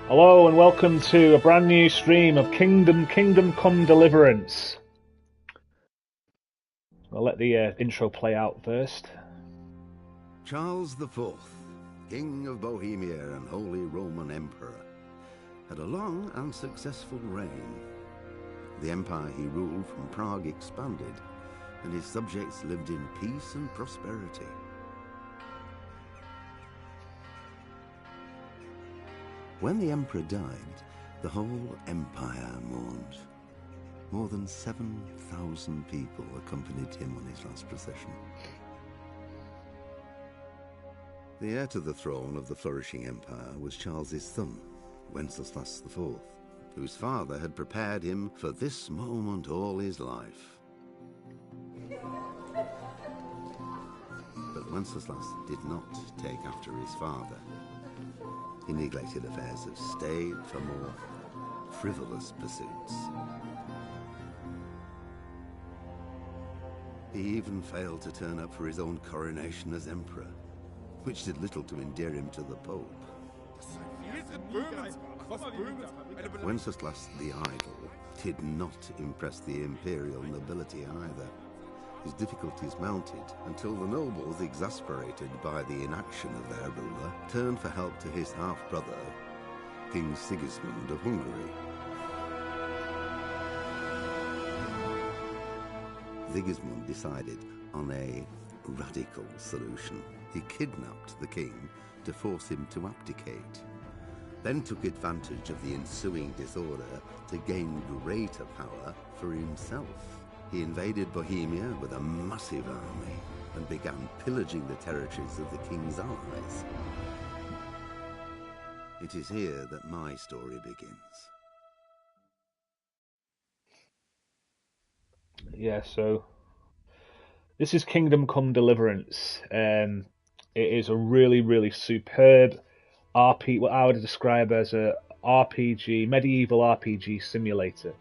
Hello and welcome to a brand new stream of Kingdom Come Deliverance. I'll let the intro play out first. Charles IV, King of Bohemia and Holy Roman Emperor, had a long and successful reign. The empire he ruled from Prague expanded, and his subjects lived in peace and prosperity. When the emperor died, the whole empire mourned. More than 7,000 people accompanied him on his last procession. The heir to the throne of the flourishing empire was Charles's son, Wenceslas IV, whose father had prepared him for this moment all his life. But Wenceslas did not take after his father. He neglected affairs of state for more frivolous pursuits. He even failed to turn up for his own coronation as emperor, which did little to endear him to the Pope. Wenceslas the Idle did not impress the imperial nobility either. His difficulties mounted until the nobles, exasperated by the inaction of their ruler, turned for help to his half-brother, King Sigismund of Hungary. Sigismund decided on a radical solution. He kidnapped the king to force him to abdicate, then took advantage of the ensuing disorder to gain greater power for himself. He invaded Bohemia with a massive army and began pillaging the territories of the king's allies. It is here that my story begins. Yeah, so this is Kingdom Come Deliverance. It is a really superb RP, what I would describe as a RPG, medieval RPG simulator.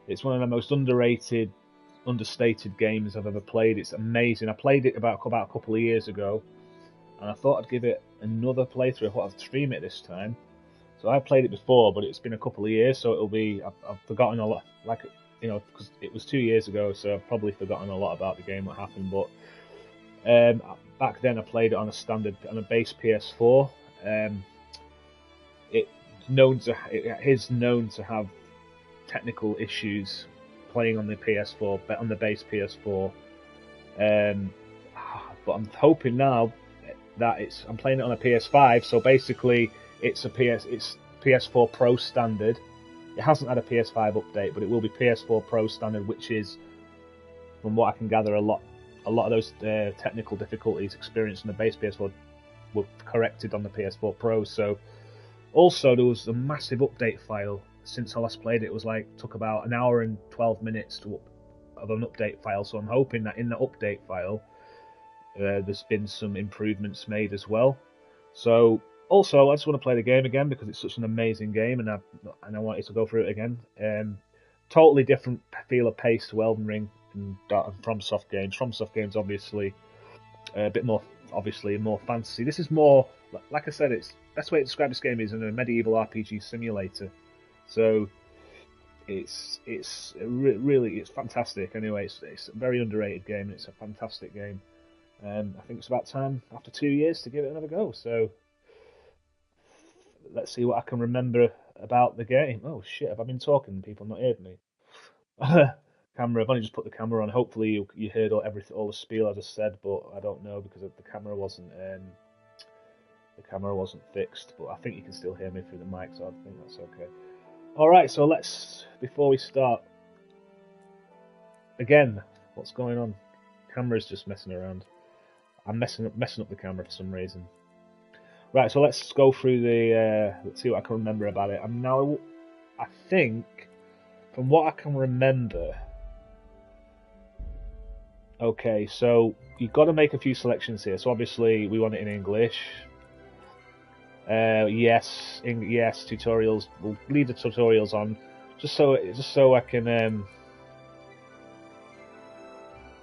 It's one of the most underrated, understated games I've ever played. It's amazing. I played it about a couple of years ago, and I thought I'd give it another playthrough. I thought I'd stream it this time. So I played it before, but it's been a couple of years, so it'll be I've forgotten a lot, because it was 2 years ago, so I've probably forgotten a lot about the game, what happened. But back then I played it on a base PS4. It is known to have technical issues playing on the PS4, but on the base PS4. But I'm hoping now that I'm playing it on a PS5, so basically it's PS4 Pro standard. It hasn't had a PS5 update, but it will be PS4 Pro standard, which is, from what I can gather, a lot of those technical difficulties experienced on the base PS4 were corrected on the PS4 Pro. So also there was a massive update file. Since I last played it, it was took about an hour and 12 minutes of an update file. So I'm hoping that in the update file, there's been some improvements made as well. So also, I just want to play the game again because it's such an amazing game, and I wanted to go through it again. Totally different feel of pace to Elden Ring and FromSoft games. FromSoft games, obviously, a bit more, more fantasy. This is more, like I said, it's best way to describe this game is in a medieval RPG simulator. So it's fantastic. Anyway, it's a very underrated game. It's a fantastic game. I think it's about time after 2 years to give it another go. So let's see what I can remember about the game. Oh shit! Have I been talking? People not heard me. Camera. I've only just put the camera on. Hopefully you heard all the spiel I just said, but I don't know because the camera wasn't fixed. But I think you can still hear me through the mic, so I think that's okay. All right, so before we start, again, what's going on? Camera's just messing around. I'm messing up the camera for some reason. Right, so let's go through let's see what I can remember about it. I think, from what I can remember, okay, so you've got to make a few selections here. So obviously we want it in English. Yes, tutorials. We'll leave the tutorials on, just so I can.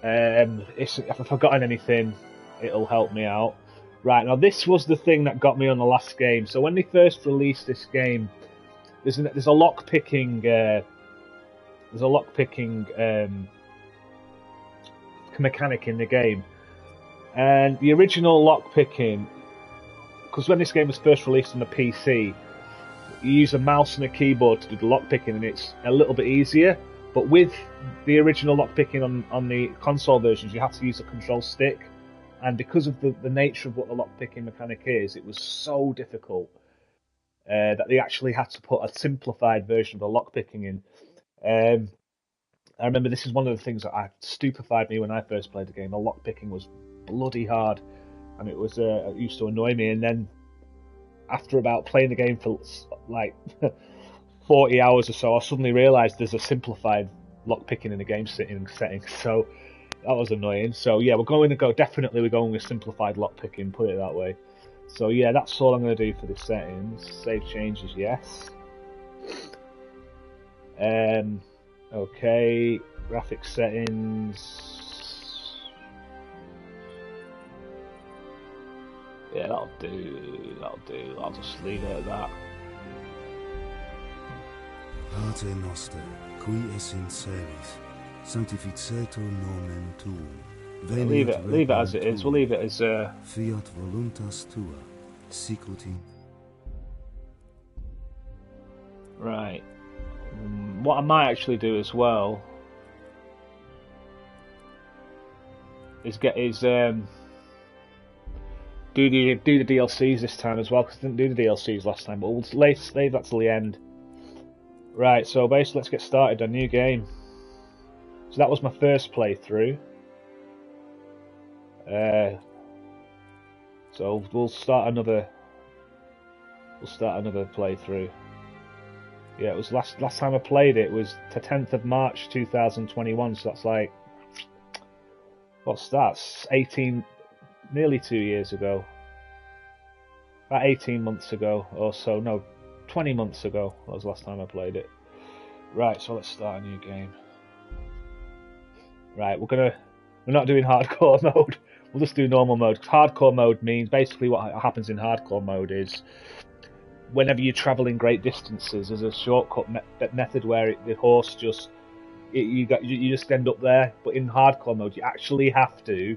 If I've forgotten anything, it'll help me out. Right, now this was the thing that got me on the last game. So when they first released this game, there's a lock picking mechanic in the game, and the original lock picking, because when this game was first released on the PC, you use a mouse and a keyboard to do the lock picking, and it's a little bit easier. But with the original lock picking on the console versions, you have to use a control stick. And because of the nature of what the lockpicking mechanic is, it was so difficult that they actually had to put a simplified version of the lockpicking in. I remember this is one of the things that stupefied me when I first played the game. The lockpicking was bloody hard, and it used to annoy me. And then after about playing the game for like 40 hours or so, I suddenly realised there's a simplified lockpicking in the game setting. So that was annoying. So yeah, we're going with simplified lockpicking, put it that way. So yeah, that's all I'm going to do for the settings. Save changes, yes. Okay, graphics settings. Yeah, that'll do. I'll just leave it at that. Pater Noster, qui es in celis, sanctificetur nomen tuum. Leave it as it is. We'll leave it as Fiat voluntas tua, sicut in. Right. What I might actually do as well is do the DLCs this time as well, because I didn't do the DLCs last time. But we'll save that till the end. Right. So basically, let's get started. A new game. So that was my first playthrough. So we'll start another playthrough. Yeah, it was last time I played it was the 10th of March 2021, so that's like, that's 18, nearly 2 years ago. About 18 months ago or so, no, 20 months ago, that was the last time I played it. Right, so let's start a new game. Right, we're not doing hardcore mode. We'll just do normal mode. Hardcore mode means basically what happens in hardcore mode is whenever you're traveling great distances, there's a shortcut method where the horse you just end up there. But in hardcore mode, you actually have to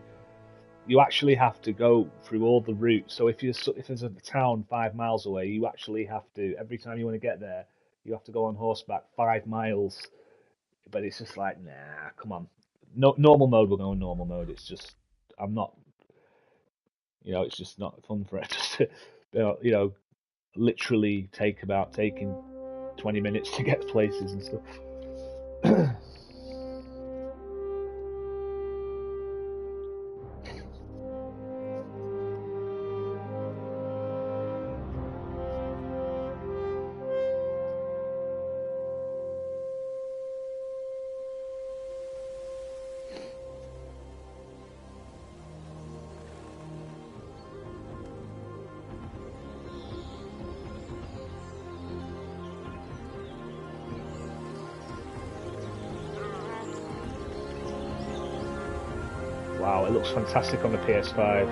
go through all the routes. So if there's a town 5 miles away, you actually have to, every time you want to get there, you have to go on horseback 5 miles. But it's just like, nah, come on. No, normal mode, we're going normal mode. It's just, it's just not fun for it. Just to, literally taking 20 minutes to get places and stuff. Wow, it looks fantastic on the PS5.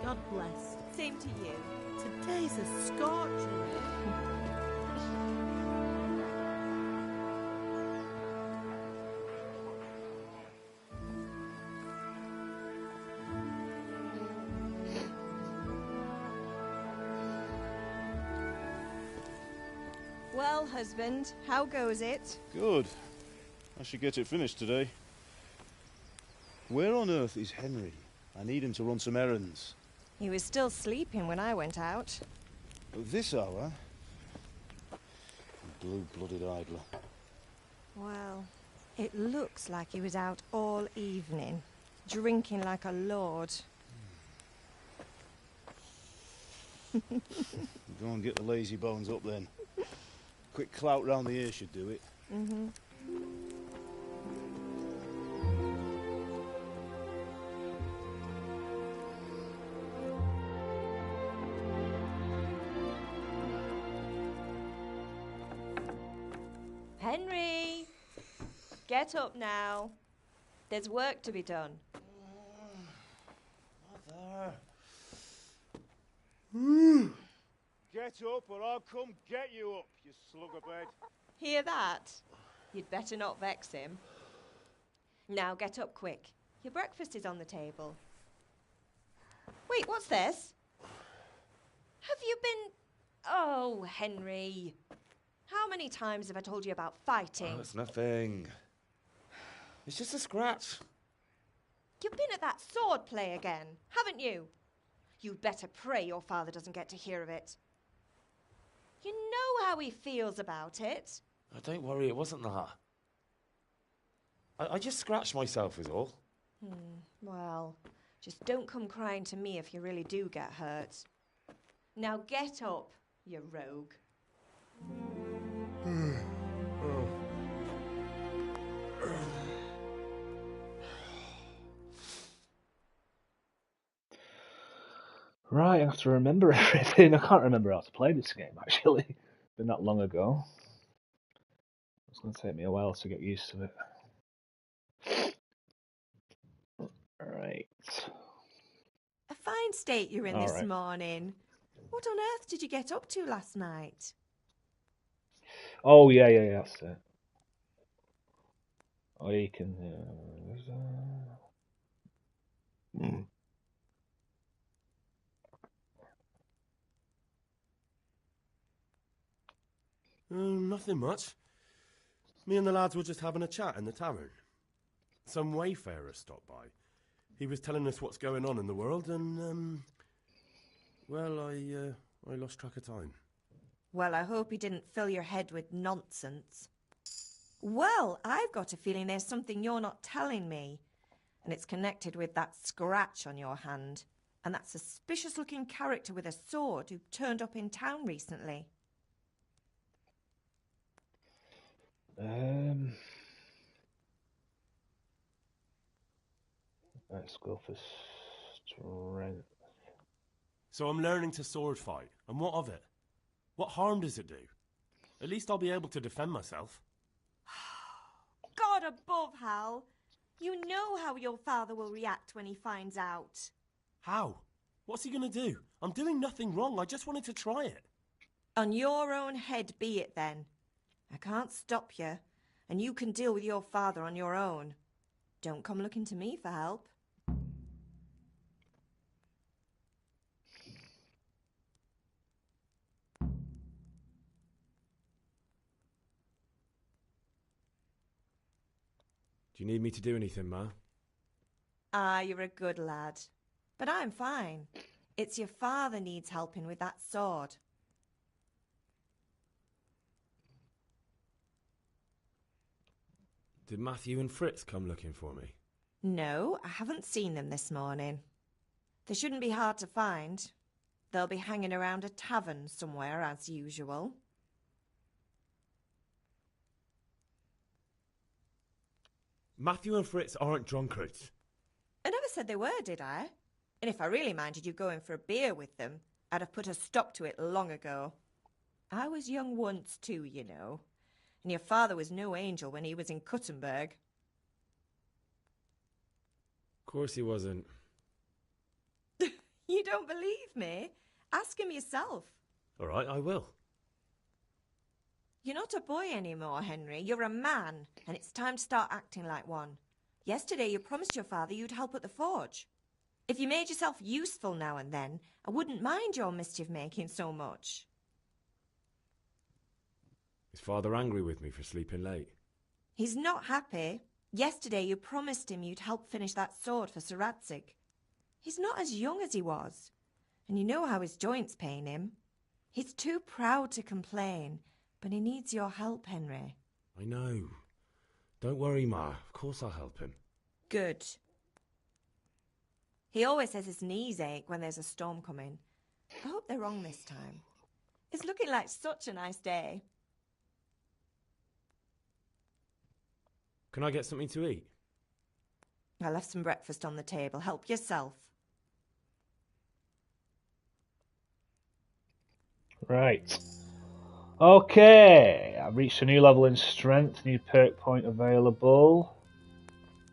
God bless. Same to you. Today's a scorcher. Well, husband, how goes it? Good. I should get it finished today. Where on earth is Henry? I need him to run some errands. He was still sleeping when I went out. At this hour? Blue-blooded idler. Well, it looks like he was out all evening, drinking like a lord. Go and get the lazy bones up then. Quick clout round the ear should do it. Mm-hmm. Henry! Get up now. There's work to be done. Mother. Get up or I'll come get you up, you slug of bed. Hear that? You'd better not vex him. Now get up quick. Your breakfast is on the table. Wait, what's this? Have you been... Oh, Henry. How many times have I told you about fighting? Oh, it's nothing. It's just a scratch. You've been at that sword play again, haven't you? You'd better pray your father doesn't get to hear of it. You know how he feels about it. Oh, don't worry, it wasn't that. I just scratched myself is all. Well, just don't come crying to me if you really do get hurt. Now get up, you rogue. Right, I have to remember everything. I can't remember how to play this game, actually. It's been that long ago. It's going to take me a while to get used to it. Right. A fine state you're in this Alright. morning. What on earth did you get up to last night? Oh, yeah, that's it. Oh, you can... Nothing much. Me and the lads were just having a chat in the tavern. Some wayfarer stopped by. He was telling us what's going on in the world and, well, I lost track of time. Well, I hope he didn't fill your head with nonsense. Well, I've got a feeling there's something you're not telling me. And it's connected with that scratch on your hand. And that suspicious-looking character with a sword who turned up in town recently. Let's go for strength. So I'm learning to sword fight, and what of it? What harm does it do? At least I'll be able to defend myself. God above, Hal. You know how your father will react when he finds out. How? What's he going to do? I'm doing nothing wrong, I just wanted to try it. On your own head be it then. I can't stop you, and you can deal with your father on your own. Don't come looking to me for help. Do you need me to do anything, Ma? Ah, you're a good lad. But I'm fine. It's your father needs helping with that sword. Did Matthew and Fritz come looking for me? No, I haven't seen them this morning. They shouldn't be hard to find. They'll be hanging around a tavern somewhere as usual. Matthew and Fritz aren't drunkards. I never said they were, did I? And if I really minded you going for a beer with them, I'd have put a stop to it long ago. I was young once too, you know. And your father was no angel when he was in Cuttenberg. Of course he wasn't. You don't believe me? Ask him yourself. All right, I will. You're not a boy anymore, Henry. You're a man, and it's time to start acting like one. Yesterday you promised your father you'd help at the forge. If you made yourself useful now and then, I wouldn't mind your mischief-making so much. Is Father angry with me for sleeping late? He's not happy. Yesterday you promised him you'd help finish that sword for Sir Radzig. He's not as young as he was, and you know how his joints pain him. He's too proud to complain, but he needs your help, Henry. I know. Don't worry, Ma. Of course I'll help him. Good. He always says his knees ache when there's a storm coming. I hope they're wrong this time. It's looking like such a nice day. Can I get something to eat? I left some breakfast on the table. Help yourself. Right. Okay. I've reached a new level in strength. New perk point available.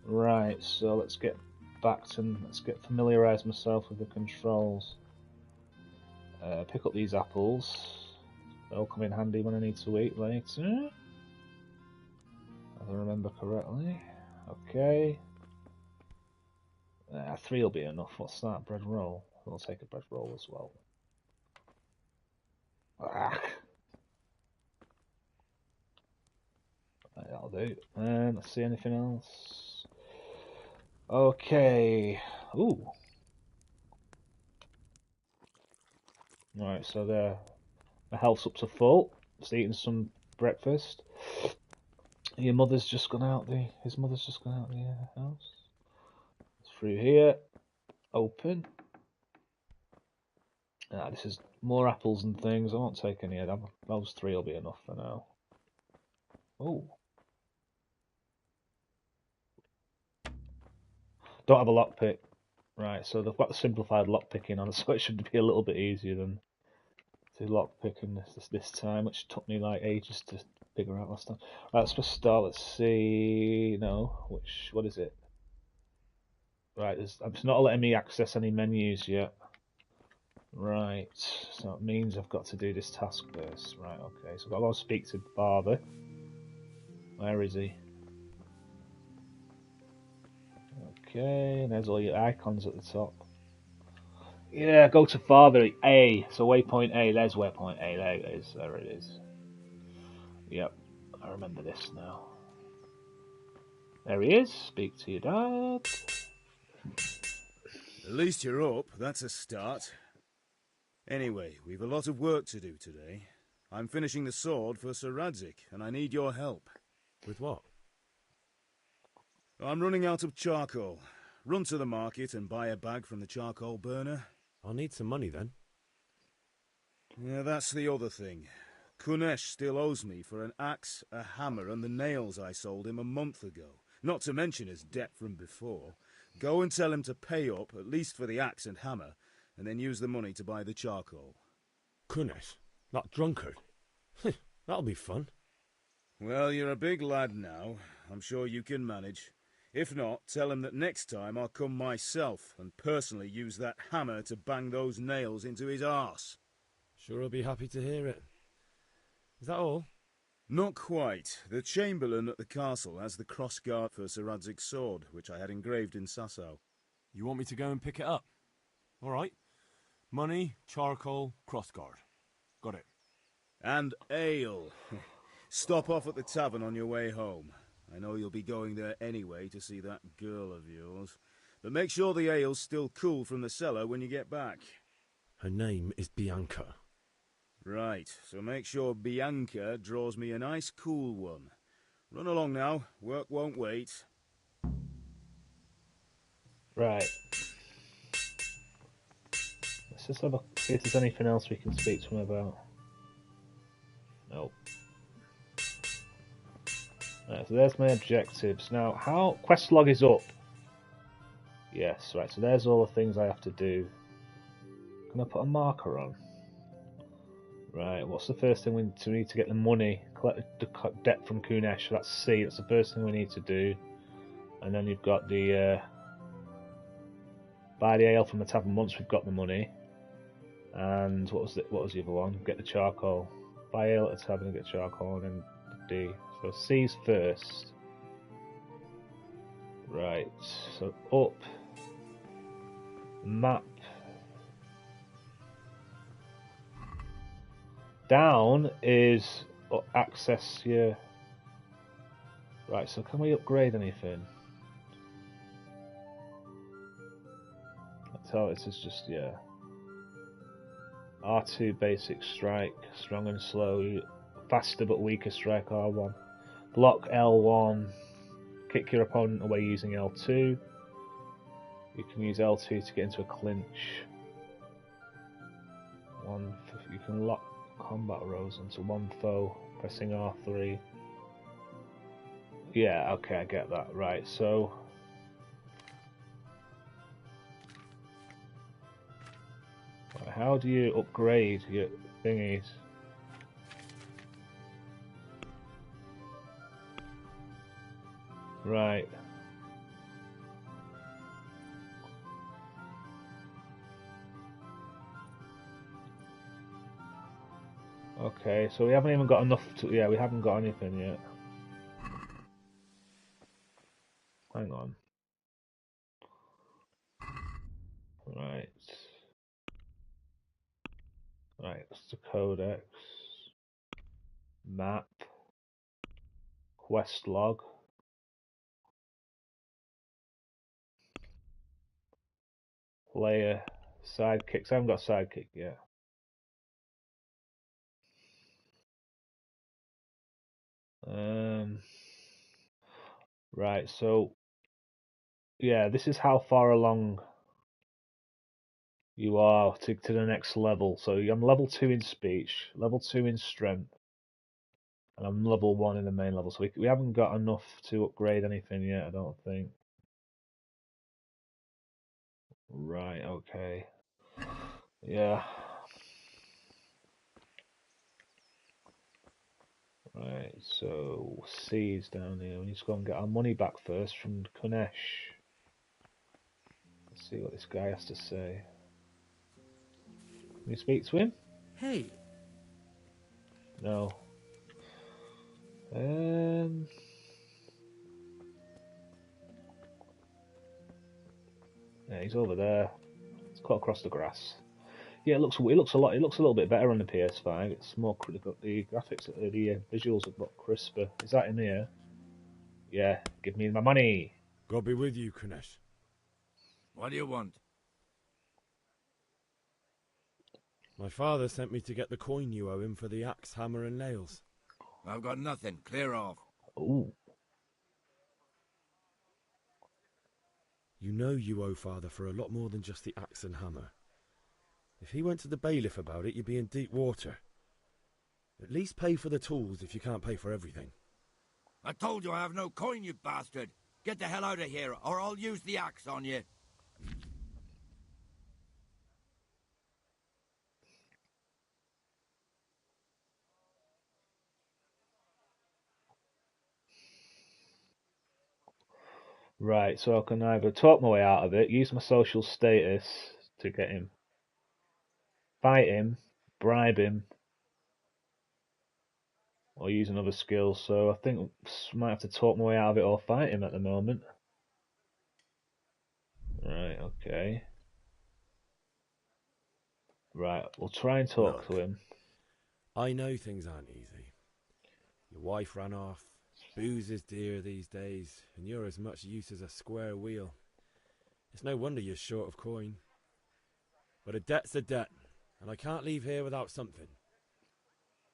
Right. So let's get back to familiarise myself with the controls. Pick up these apples. They'll come in handy when I need to eat later. If I remember correctly. Okay. 3 will be enough. What's that? Bread roll. I'll take a bread roll as well. Ah. Right, that'll do. And let's see anything else. Okay. Ooh. Right, so there. My health's up to full. Just eating some breakfast. Your mother's just gone out the. His mother's just gone out the house. It's through here. Open. This is more apples and things. I won't take any of them. Those 3 will be enough for now. Oh. Don't have a lockpick. Right, so they've got the simplified lockpicking on it, so it should be a little bit easier than to lockpicking this time, which took me like ages to figure out last time. Right, let's just start. Let's see. No, what is it? Right, it's not letting me access any menus yet. Right, so it means I've got to do this task first. Right, okay, so I've got to go speak to Father. Where is he? Okay, and there's all your icons at the top. Yeah, go to Father A. So waypoint A, there's waypoint A, there it is. There it is. Yep, I remember this now. There he is. Speak to your dad. At least you're up. That's a start. Anyway, we've a lot of work to do today. I'm finishing the sword for Sir Radzig, and I need your help. With what? I'm running out of charcoal. Run to the market and buy a bag from the charcoal burner. I'll need some money then. Yeah, that's the other thing. Kunesh still owes me for an axe, a hammer, and the nails I sold him a month ago. Not to mention his debt from before. Go and tell him to pay up, at least for the axe and hammer, and then use the money to buy the charcoal. Kunesh? That drunkard? That'll be fun. Well, you're a big lad now. I'm sure you can manage. If not, tell him that next time I'll come myself and personally use that hammer to bang those nails into his arse. Sure I'll be happy to hear it. Is that all? Not quite. The Chamberlain at the castle has the crossguard for Sir Radzig's sword, which I had engraved in Sasau. You want me to go and pick it up? All right. Money, charcoal, crossguard. Got it. And ale. Stop off at the tavern on your way home. I know you'll be going there anyway to see that girl of yours. But make sure the ale's still cool from the cellar when you get back. Her name is Bianca. Right, so make sure Bianca draws me a nice cool one. Run along now, work won't wait. Right. Let's just have a see if there's anything else we can speak to him about. Nope. Right, so there's my objectives. Now, how quest log is up. Yes, right, so there's all the things I have to do. Can I put a marker on? Right, what's the first thing we need to get the money? Collect the debt from Kunesh. That's C, that's the first thing we need to do. And then you've got the buy the ale from the tavern once we've got the money. And what was it? What was the other one? Get the charcoal. Buy ale at a tavern and get charcoal, and then D. So C's first. Right. So up. Map. Down is access your. Right. So can we upgrade anything? So this is just R2 basic strike, strong and slow, faster but weaker strike R1. Block L1, kick your opponent away using L2. You can use L2 to get into a clinch. You can lock combat rows onto one foe, pressing R3. Yeah, okay, I get that. Right, so how do you upgrade your thingies? Right. Okay, so we haven't even got enough to... Yeah, we haven't got anything yet. Hang on. Right. Right, that's the codex. Map. Quest log. Player. Sidekicks. I haven't got a sidekick yet. Right, so... Yeah, this is how far along you are to the next level. So I'm level 2 in speech, level 2 in strength, and I'm level 1 in the main level. So we haven't got enough to upgrade anything yet, I don't think. Right, okay. Yeah. Right, so C's down here. We need to go and get our money back first from Kunesh. Let's see what this guy has to say. Can you speak to him? Hey. No. Yeah, he's over there. It's cut across the grass. Yeah, it looks a little bit better on the PS5. It's more critical. The graphics, the visuals are a lot crisper. Is that in here? Yeah, give me my money. God be with you, Kunesh. What do you want? My father sent me to get the coin you owe him for the axe, hammer, and nails. I've got nothing. Clear off. Ooh. You know you owe father for a lot more than just the axe and hammer. If he went to the bailiff about it, you'd be in deep water. At least pay for the tools if you can't pay for everything. I told you I have no coin, you bastard. Get the hell out of here, or I'll use the axe on you. Right, so I can either talk my way out of it, use my social status to get him, fight him, bribe him, or use another skill. So I think I might have to talk my way out of it or fight him at the moment. Right, okay. Right, we'll try and talk to him. I know things aren't easy. Your wife ran off, booze is dear these days, and you're as much use as a square wheel. It's no wonder you're short of coin. But a debt's a debt, and I can't leave here without something.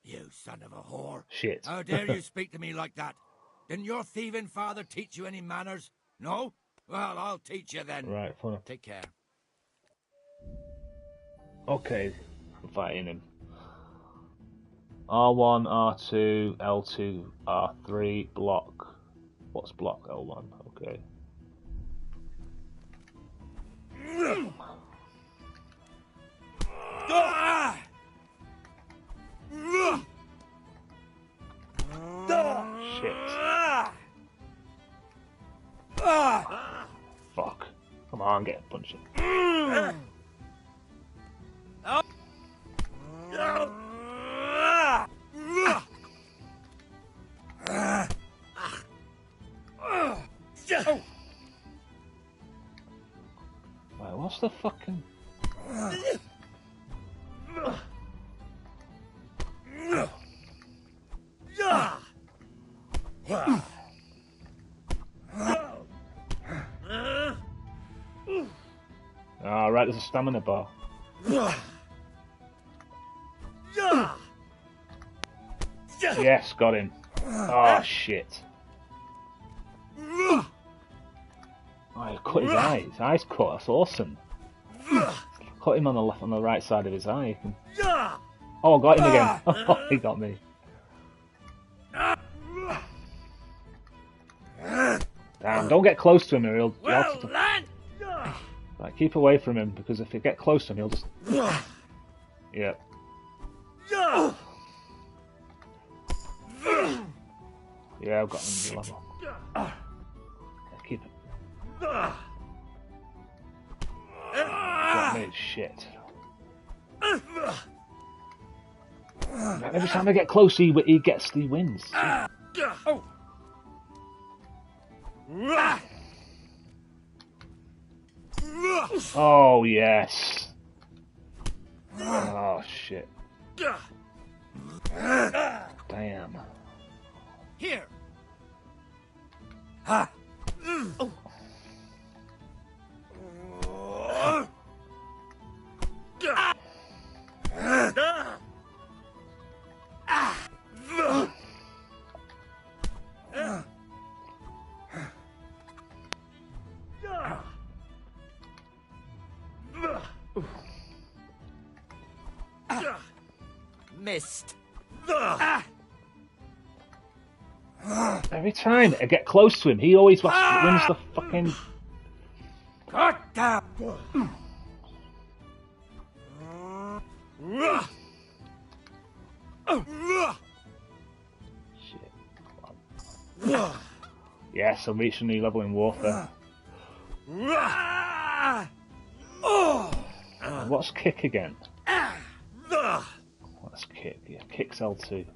You son of a whore. Shit. How dare you speak to me like that? Didn't your thieving father teach you any manners? No? Well, I'll teach you then. Right, fine. Take care. Okay, I'm fighting him. R1, R2, L2, R3, block. What's block? L1, okay. Shit. Fuck. Come on, get a punch. What's the fucking... Oh, right, there's a stamina bar. Yes, got him. Oh, shit. Oh, he cut his eye. His eye's cut. That's awesome. Cut him on the right side of his eye. Oh, got him again. Oh, he got me. Damn, don't get close to him or he'll... Like, keep away from him, because if you get close to him, he'll just... Yeah. Yeah, I've got him level. Yeah, keep it. Got me, shit. Every time I get close, he wins. Oh, yes. Oh, shit. Damn. Here. Ha. Oh. Missed. Every time I get close to him, he always wins the fucking... God damn. Shit. Yes, I'm reaching a new level in warfare. And what's kick again? What's kick? Yeah, kick's L2.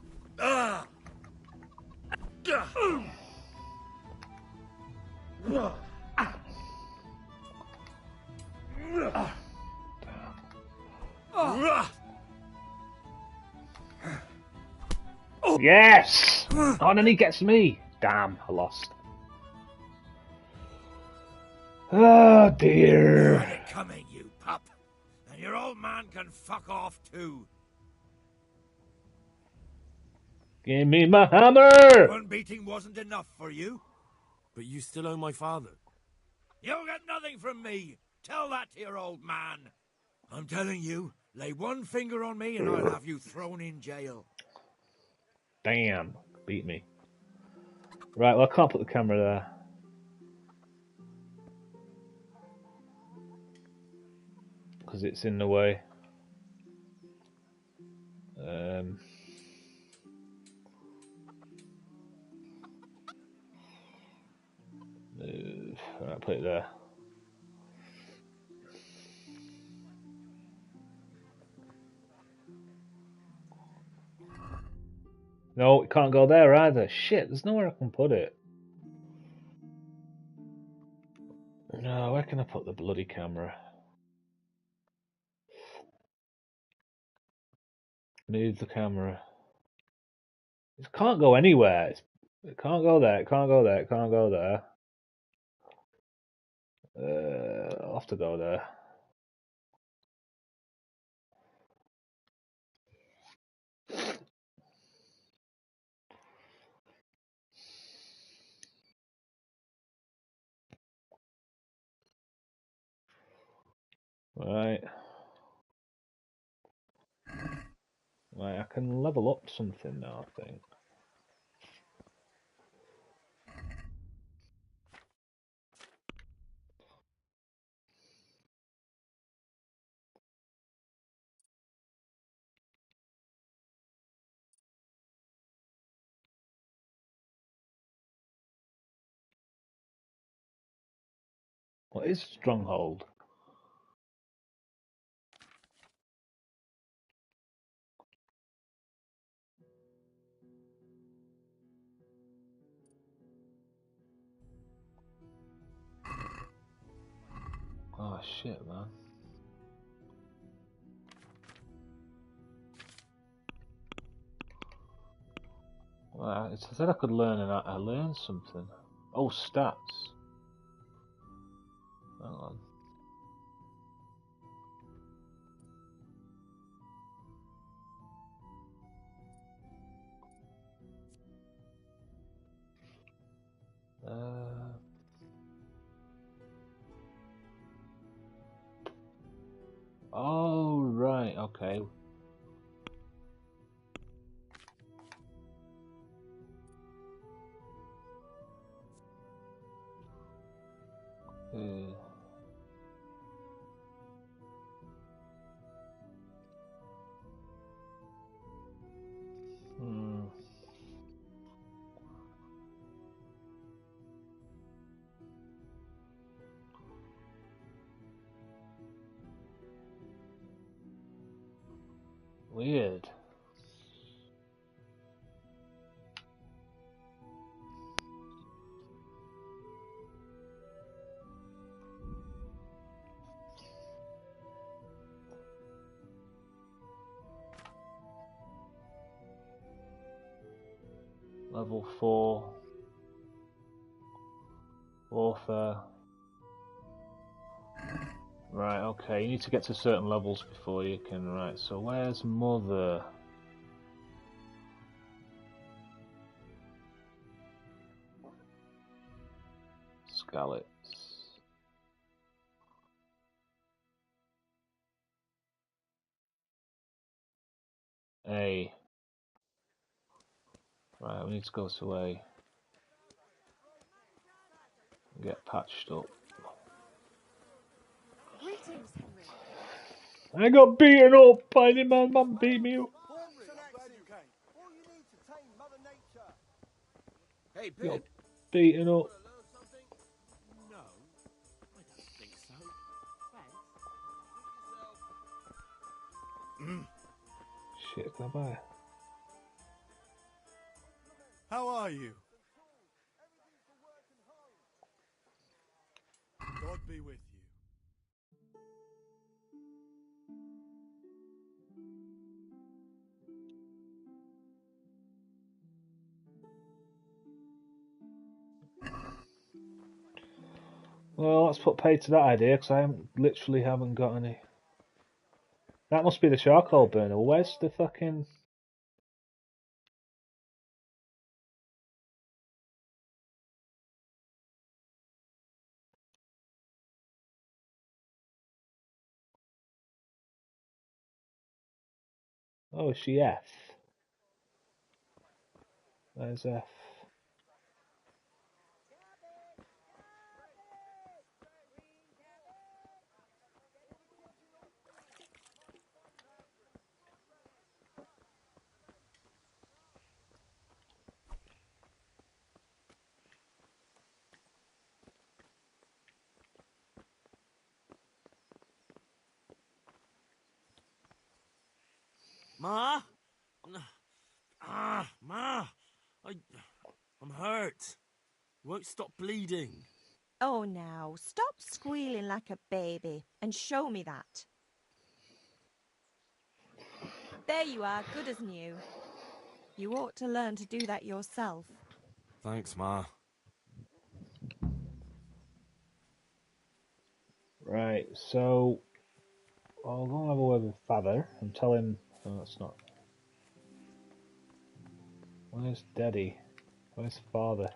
Yes! Oh, and then he gets me. Damn, I lost. Oh dear. You're coming, you pup. And your old man can fuck off too. Give me my hammer! One beating wasn't enough for you. But you still owe my father. You'll get nothing from me. Tell that to your old man. I'm telling you, lay one finger on me and I'll have you thrown in jail. Damn, beat me. Right, well I can't put the camera there. Because it's in the way. Move. Alright, put it there. No, it can't go there either. Shit, there's nowhere I can put it. No, where can I put the bloody camera? Move the camera. It can't go anywhere. It can't go there. It can't go there. It can't go there. I'll have to go there. Right. Right, I can level up something now, I think. What is Stronghold? Oh shit, man. Well, it said I could learn and I learned something. Oh, stats. Hang on. Oh, right, okay. Weird. Level 4. Warfare. Right, okay, you need to get to certain levels before you can... Right, so where's Mother? Scallets. A. Right, we need to go to A. Get patched up. Greetings, Henry. I got beaten up by the man beat me up. Hey, Got Pip. beaten up. No, I don't think so. Thanks. Shit, can I buy? How are you? God be with you. Well, let's put pay to that idea, because I literally haven't got any. That must be the charcoal burner. Where's the fucking... Oh, is she F? Where's F? Ma? Ma! I'm hurt. Won't stop bleeding. Oh, now, stop squealing like a baby and show me that. There you are, good as new. You ought to learn to do that yourself. Thanks, Ma. Right, so... I'll go and have a word with Father and tell him... Oh, that's not... Where's Daddy? Where's Father?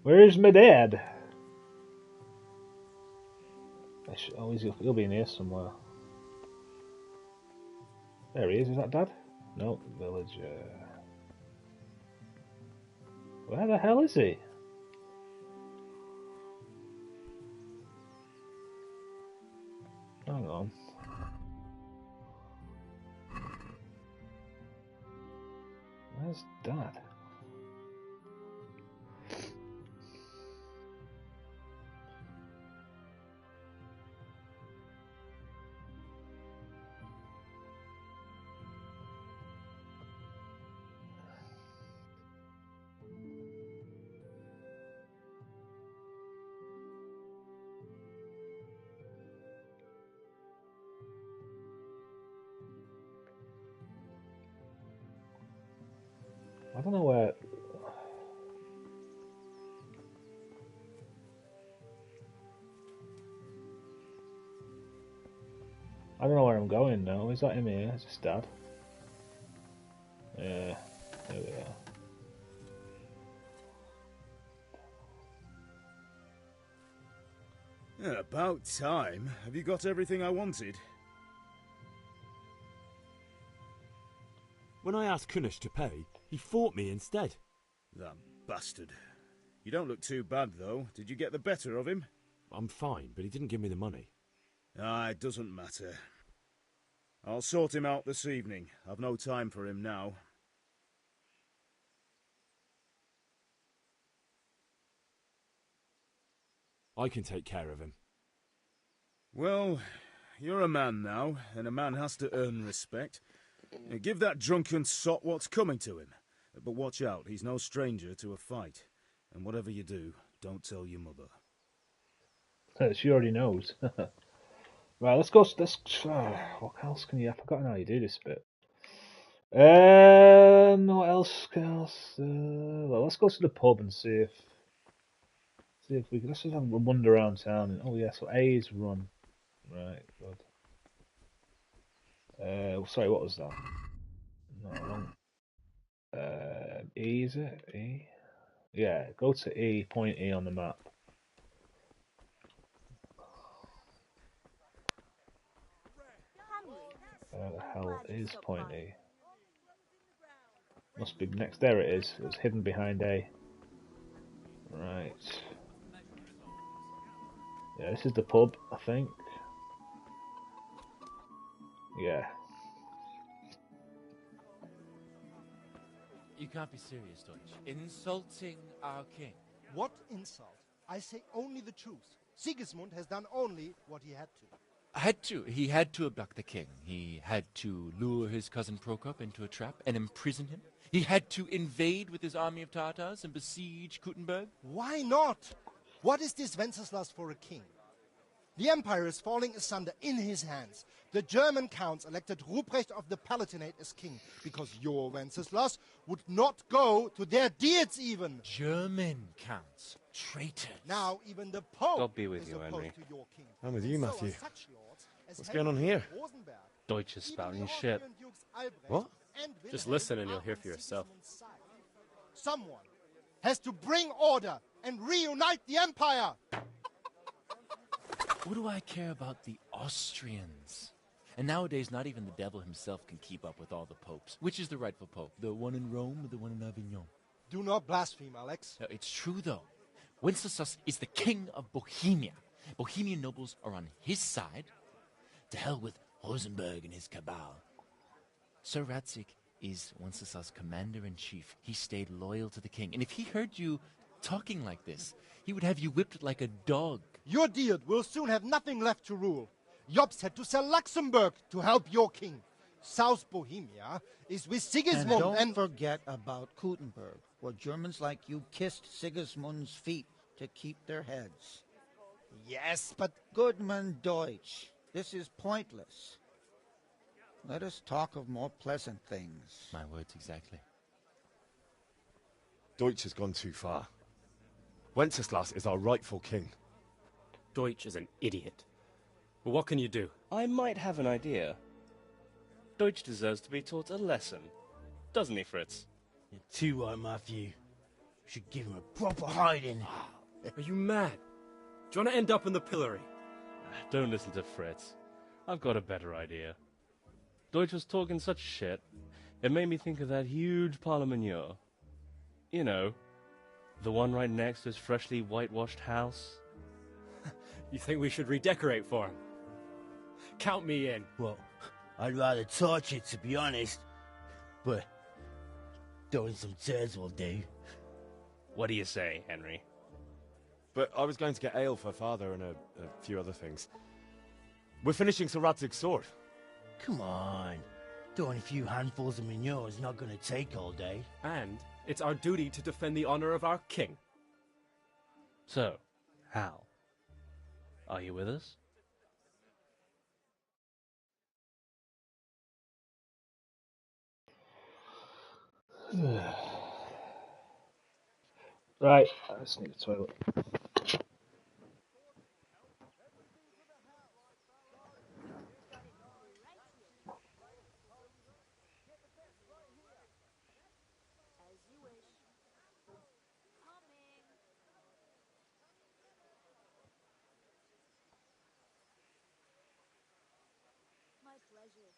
Where's my dad? Oh, he'll be in here somewhere. There he is. Is that Dad? No, villager. Where the hell is he? Hang on. Where's Dad? I don't know where. I don't know where I'm going now. Is that him here? Is this Dad? Yeah, there we are. Yeah, about time. Have you got everything I wanted? When I asked Kunish to pay, he fought me instead. That bastard. You don't look too bad, though. Did you get the better of him? I'm fine, but he didn't give me the money. Ah, it doesn't matter. I'll sort him out this evening. I've no time for him now. I can take care of him. Well, you're a man now, and a man has to earn respect. Give that drunken sot what's coming to him. But watch out, he's no stranger to a fight. And whatever you do, don't tell your mother. She already knows. Right, let's go. What else can you? I've forgotten how you do this bit. What else? Well, let's go to the pub and see if we can. Let's just have a wander around town. And, oh yeah, so A is run. Right, good. Sorry, what was that? No, wrong. E is it? E? Yeah, go to E. Point E on the map. Where the hell is point E? Must be next. There it is. It was hidden behind A. Right. Yeah, this is the pub, I think. Yeah. You can't be serious, Deutsch. Insulting our king. What insult? I say only the truth. Sigismund has done only what he had to. He had to abduct the king. He had to lure his cousin Prokop into a trap and imprison him. He had to invade with his army of Tatars and besiege Kuttenberg. Why not? What is this Wenceslas for a king? The empire is falling asunder in his hands. The German counts elected Ruprecht of the Palatinate as king because your Wenceslas would not go to their deeds even. German counts. Traitors. Now even the Pope God be with is you, opposed Henry. to your king. I'm with you, And Matthew. are such lords as What's going on here? Rosenberg. Deutsch is Even spouting the shit. Austrian Dukes Albrecht What? and Just Wilhelm listen and are you'll hear on for yourself. Sigismund's side. Someone has to bring order and reunite the empire. What do I care about the Austrians? And nowadays, not even the devil himself can keep up with all the popes. Which is the rightful pope? The one in Rome or the one in Avignon? Do not blaspheme, Alex. No, it's true, though. Wenceslas is the king of Bohemia. Bohemian nobles are on his side. To hell with Rosenberg and his cabal. Sir Radzik is Wenceslas' commander-in-chief. He stayed loyal to the king. And if he heard you talking like this, he would have you whipped like a dog. Your Diet will soon have nothing left to rule. Jobst had to sell Luxembourg to help your king. South Bohemia is with Sigismund and don't forget about Kuttenberg, where Germans like you kissed Sigismund's feet to keep their heads. Yes, but... Goodman Deutsch, this is pointless. Let us talk of more pleasant things. My words exactly. Deutsch has gone too far. Wenceslas is our rightful king. Deutsch is an idiot. But what can you do? I might have an idea. Deutsch deserves to be taught a lesson. Doesn't he, Fritz? You're too right, Matthew. We should give him a proper hiding. Are you mad? Do you want to end up in the pillory? Don't listen to Fritz. I've got a better idea. Deutsch was talking such shit, it made me think of that huge parliament. You know, the one right next to his freshly whitewashed house. You think we should redecorate for him? Count me in. Well, I'd rather torch it, to be honest. But throwing some turds will do. What do you say, Henry? But I was going to get ale for father and a few other things. We're finishing Sir Radzig's sword. Come on. Throwing a few handfuls of manure is not going to take all day. And it's our duty to defend the honor of our king. So, Hal, are you with us? Right, I just need the toilet. My pleasure.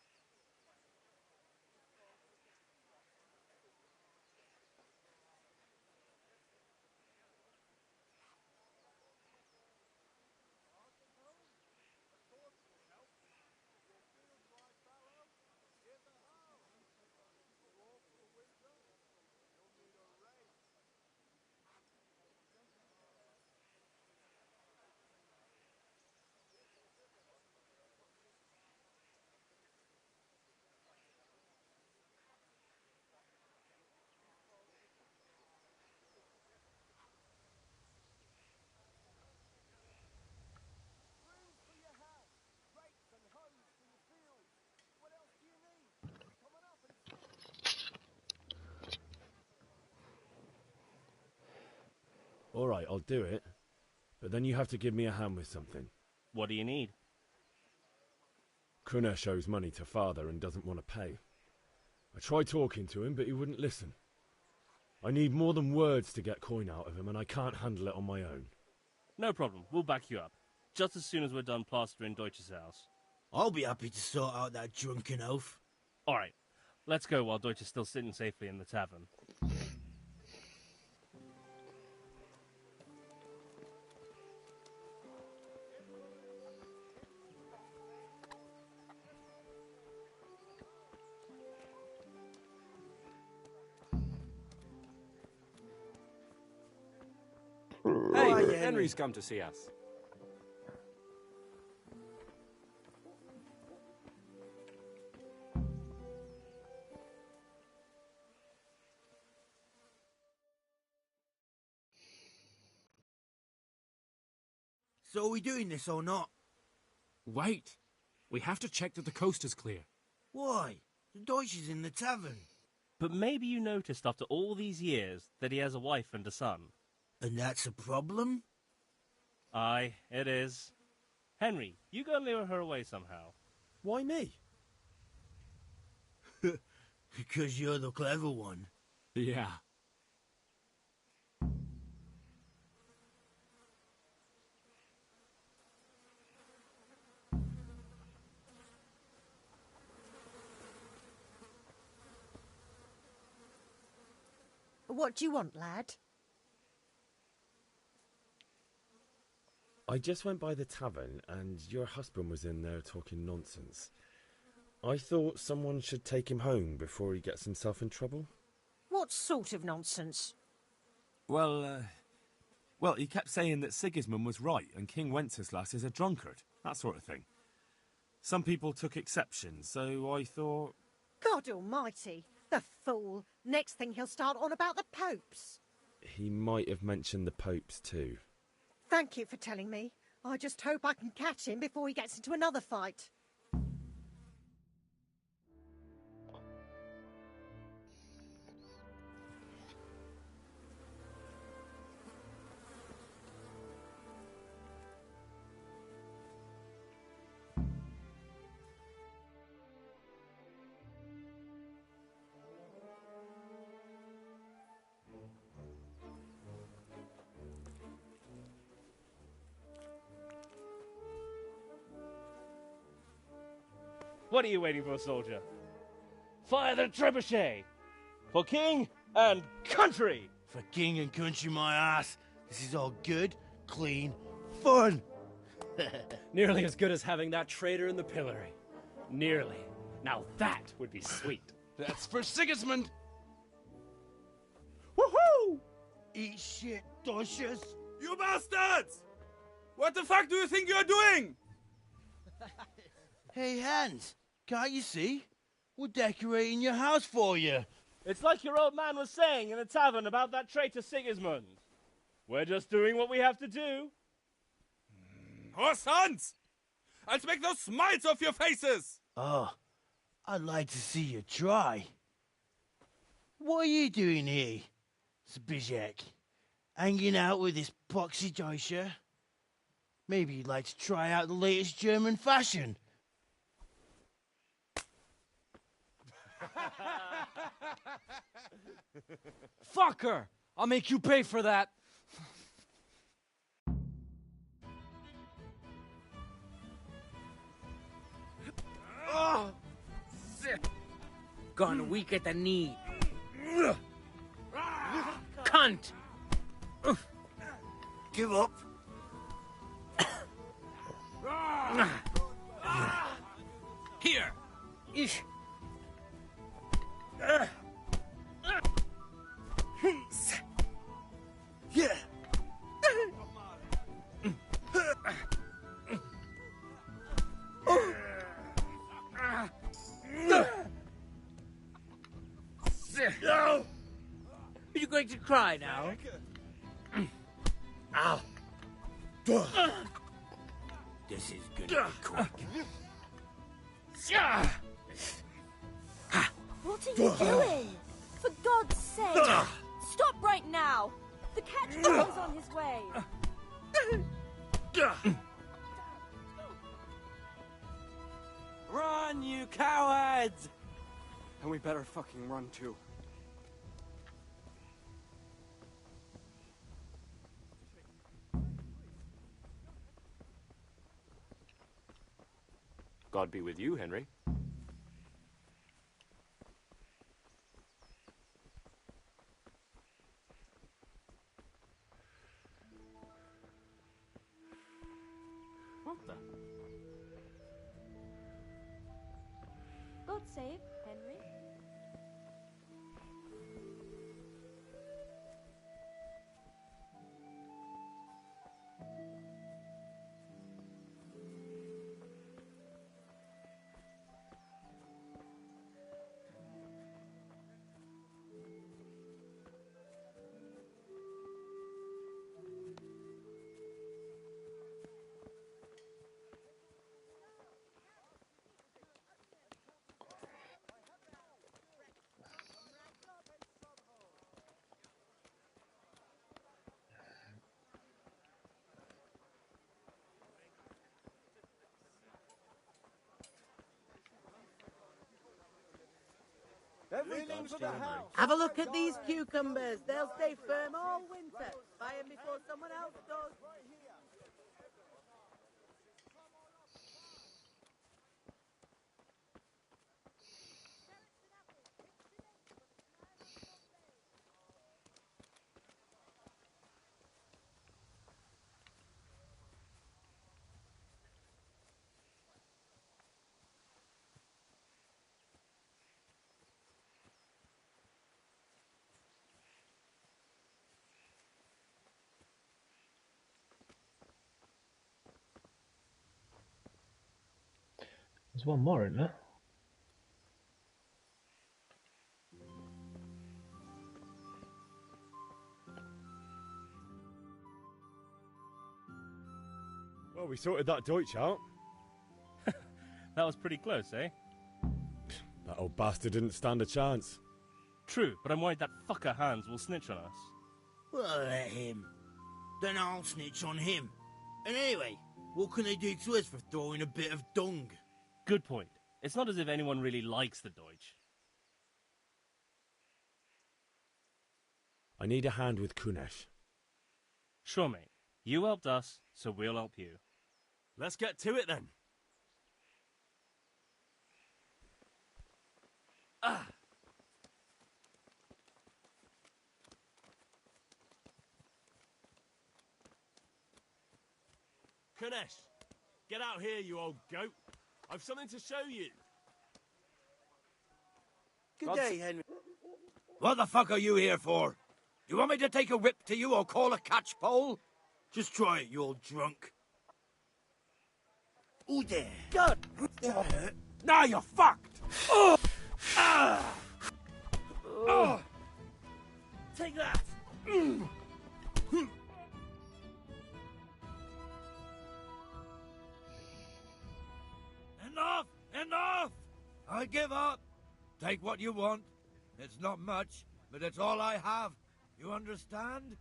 All right, I'll do it. But then you have to give me a hand with something. What do you need? Kunesh owes money to father and doesn't want to pay. I tried talking to him, but he wouldn't listen. I need more than words to get coin out of him, and I can't handle it on my own. No problem. We'll back you up. Just as soon as we're done plastering Deutsch's house. I'll be happy to sort out that drunken oaf. All right. Let's go while Deutsch is still sitting safely in the tavern. Hey, Henry's come to see us. So are we doing this or not? Wait. We have to check that the coast is clear. Why? The Deutsch is in the tavern. But maybe you noticed after all these years that he has a wife and a son. And that's a problem? Aye, it is. Henry, you go and lure her away somehow. Why me? Because you're the clever one. Yeah. What do you want, lad? I just went by the tavern, and your husband was in there talking nonsense. I thought someone should take him home before he gets himself in trouble. What sort of nonsense? Well, he kept saying that Sigismund was right and King Wenceslas is a drunkard, that sort of thing. Some people took exception, so I thought... God almighty, the fool. Next thing he'll start on about the popes. He might have mentioned the popes too. Thank you for telling me. I just hope I can catch him before he gets into another fight. What are you waiting for, soldier? Fire the trebuchet! For king and country! For king and country, my ass. This is all good, clean, fun. Nearly as good as having that traitor in the pillory. Nearly. Now that would be sweet. That's for Sigismund! Woohoo! Eat shit, Deutsches. You bastards! What the fuck do you think you're doing? Hey, Hans, can't you see? We're decorating your house for you. It's like your old man was saying in the tavern about that traitor Sigismund. We're just doing what we have to do. Horse Hans! I'll make those smiles off your faces! Oh, I'd like to see you try. What are you doing here, Zbigniew? Hanging out with this poxy Deutscher? Maybe you'd like to try out the latest German fashion. Fucker! I'll make you pay for that. Oh! Gone weak at the knee. Cunt! Give up. Here! Ish. Yeah. No! Are you going to cry now? Ow. This is gonna be quick. What are you doing? For God's sake! Stop right now! The catch is on his way! Run, you cowards! And we better fucking run too. God be with you, Henry. What the? God save Henry. Have a look at these cucumbers. They'll stay firm all winter. Buy them before someone else does. There's one more, isn't there? Well, we sorted that Deutsch out. That was pretty close, eh? That old bastard didn't stand a chance. True, but I'm worried that fucker Hans will snitch on us. Well, let him. Then I'll snitch on him. And anyway, what can they do to us for throwing a bit of dung? Good point. It's not as if anyone really likes the Deutsch. I need a hand with Kunesh. Sure, mate. You helped us, so we'll help you. Let's get to it then. Kunesh, get out here, you old goat. I've something to show you. Good day, Henry. What the fuck are you here for? You want me to take a whip to you or call a catch pole? Just try it, you old drunk. Ooh, there. God! That hurt. Now you're fucked! Oh! Ah! Oh! Take that. Enough! Enough! I give up. Take what you want. It's not much, but it's all I have. You understand?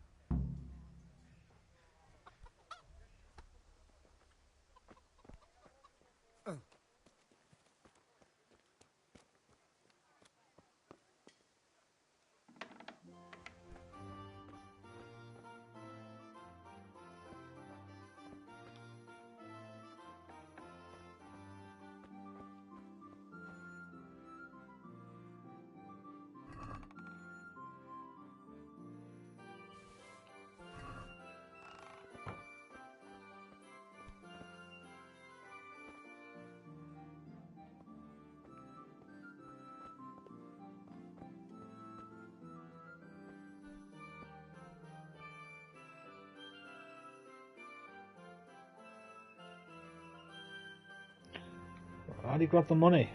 How do you grab the money?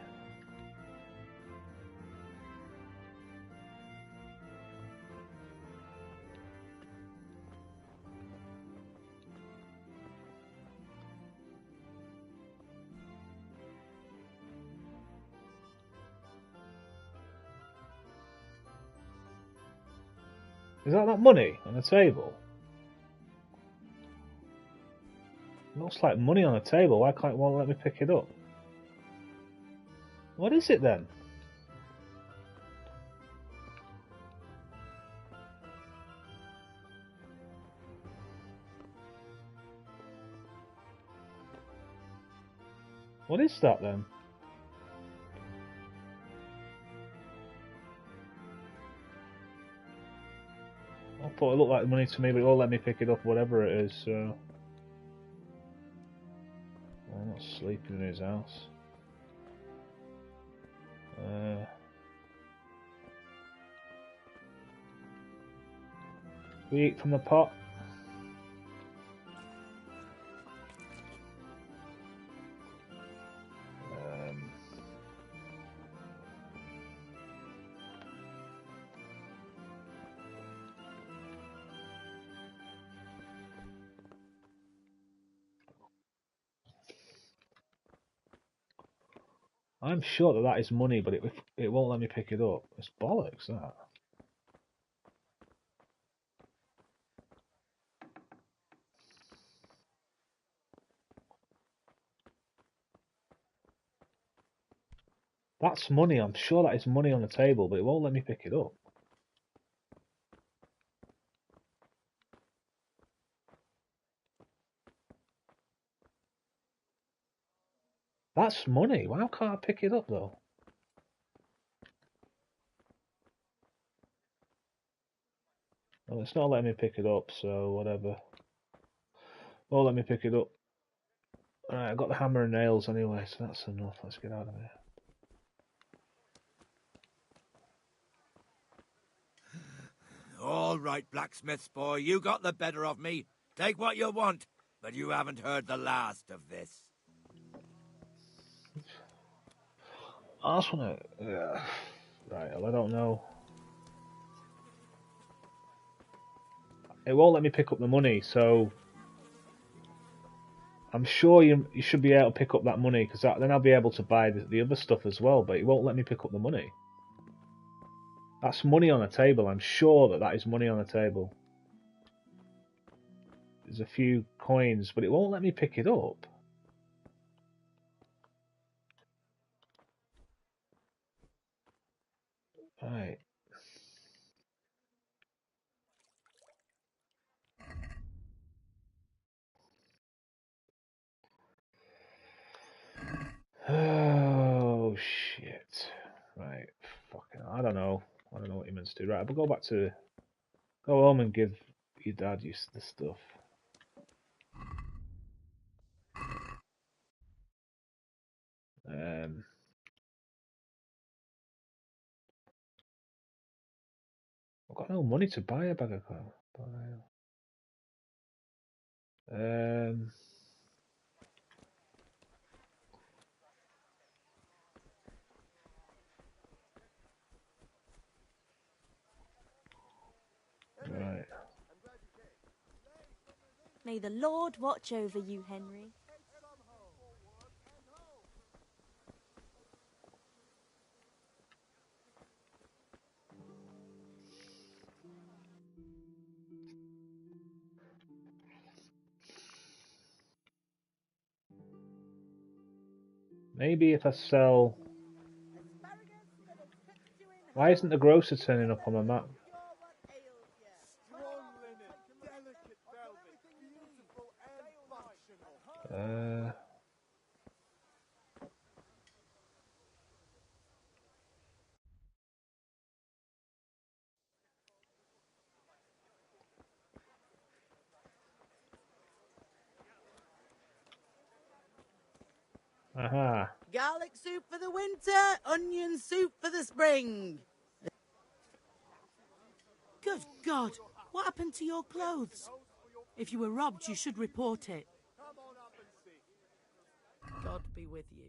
Is that money on the table? It looks like money on the table. Why can't it won't let me pick it up? What is it then? What is that then? I thought it looked like money to me, but it won't let me pick it up, whatever it is, so... I'm not sleeping in his house. We eat from the pot. I'm sure that is money, but it won't let me pick it up. It's bollocks, that. That's money. I'm sure that is money on the table, but it won't let me pick it up. That's money. Why can't I pick it up, though? Well, it's not letting me pick it up, so whatever. Won't let me pick it up. Alright, I got the hammer and nails anyway, so that's enough. Let's get out of here. All right, blacksmith's boy, you got the better of me. Take what you want, but you haven't heard the last of this. I just wanna... Right, well, I don't know. It won't let me pick up the money, so... I'm sure you should be able to pick up that money, because then I'll be able to buy the other stuff as well, but it won't let me pick up the money. That's money on the table. I'm sure that is money on the table. There's a few coins, but it won't let me pick it up. Right. Oh, shit. Right. Fucking I don't know. I don't know what you're meant to do. Right, but go home and give your dad the stuff. I've got no money to buy a bag of coal. Right. May the Lord watch over you, Henry. Maybe if I sell... Why isn't the grocer turning up on my map? Aha. Garlic soup for the winter, onion soup for the spring. Good God, what happened to your clothes? If you were robbed, you should report it. God be with you.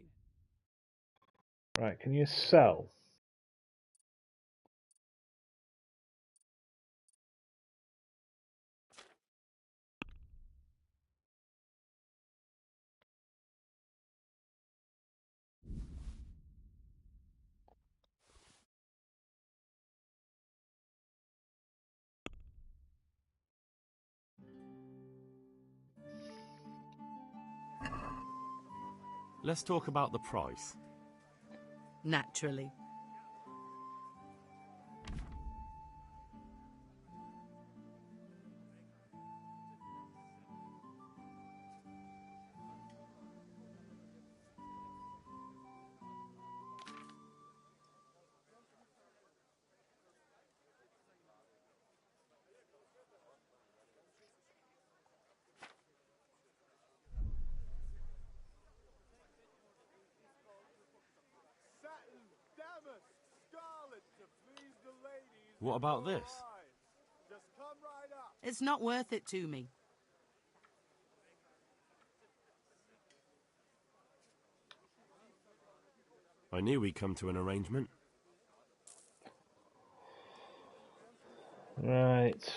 Right, can you sell? Let's talk about the price. Naturally. What about this? It's not worth it to me. I knew we'd come to an arrangement. Right.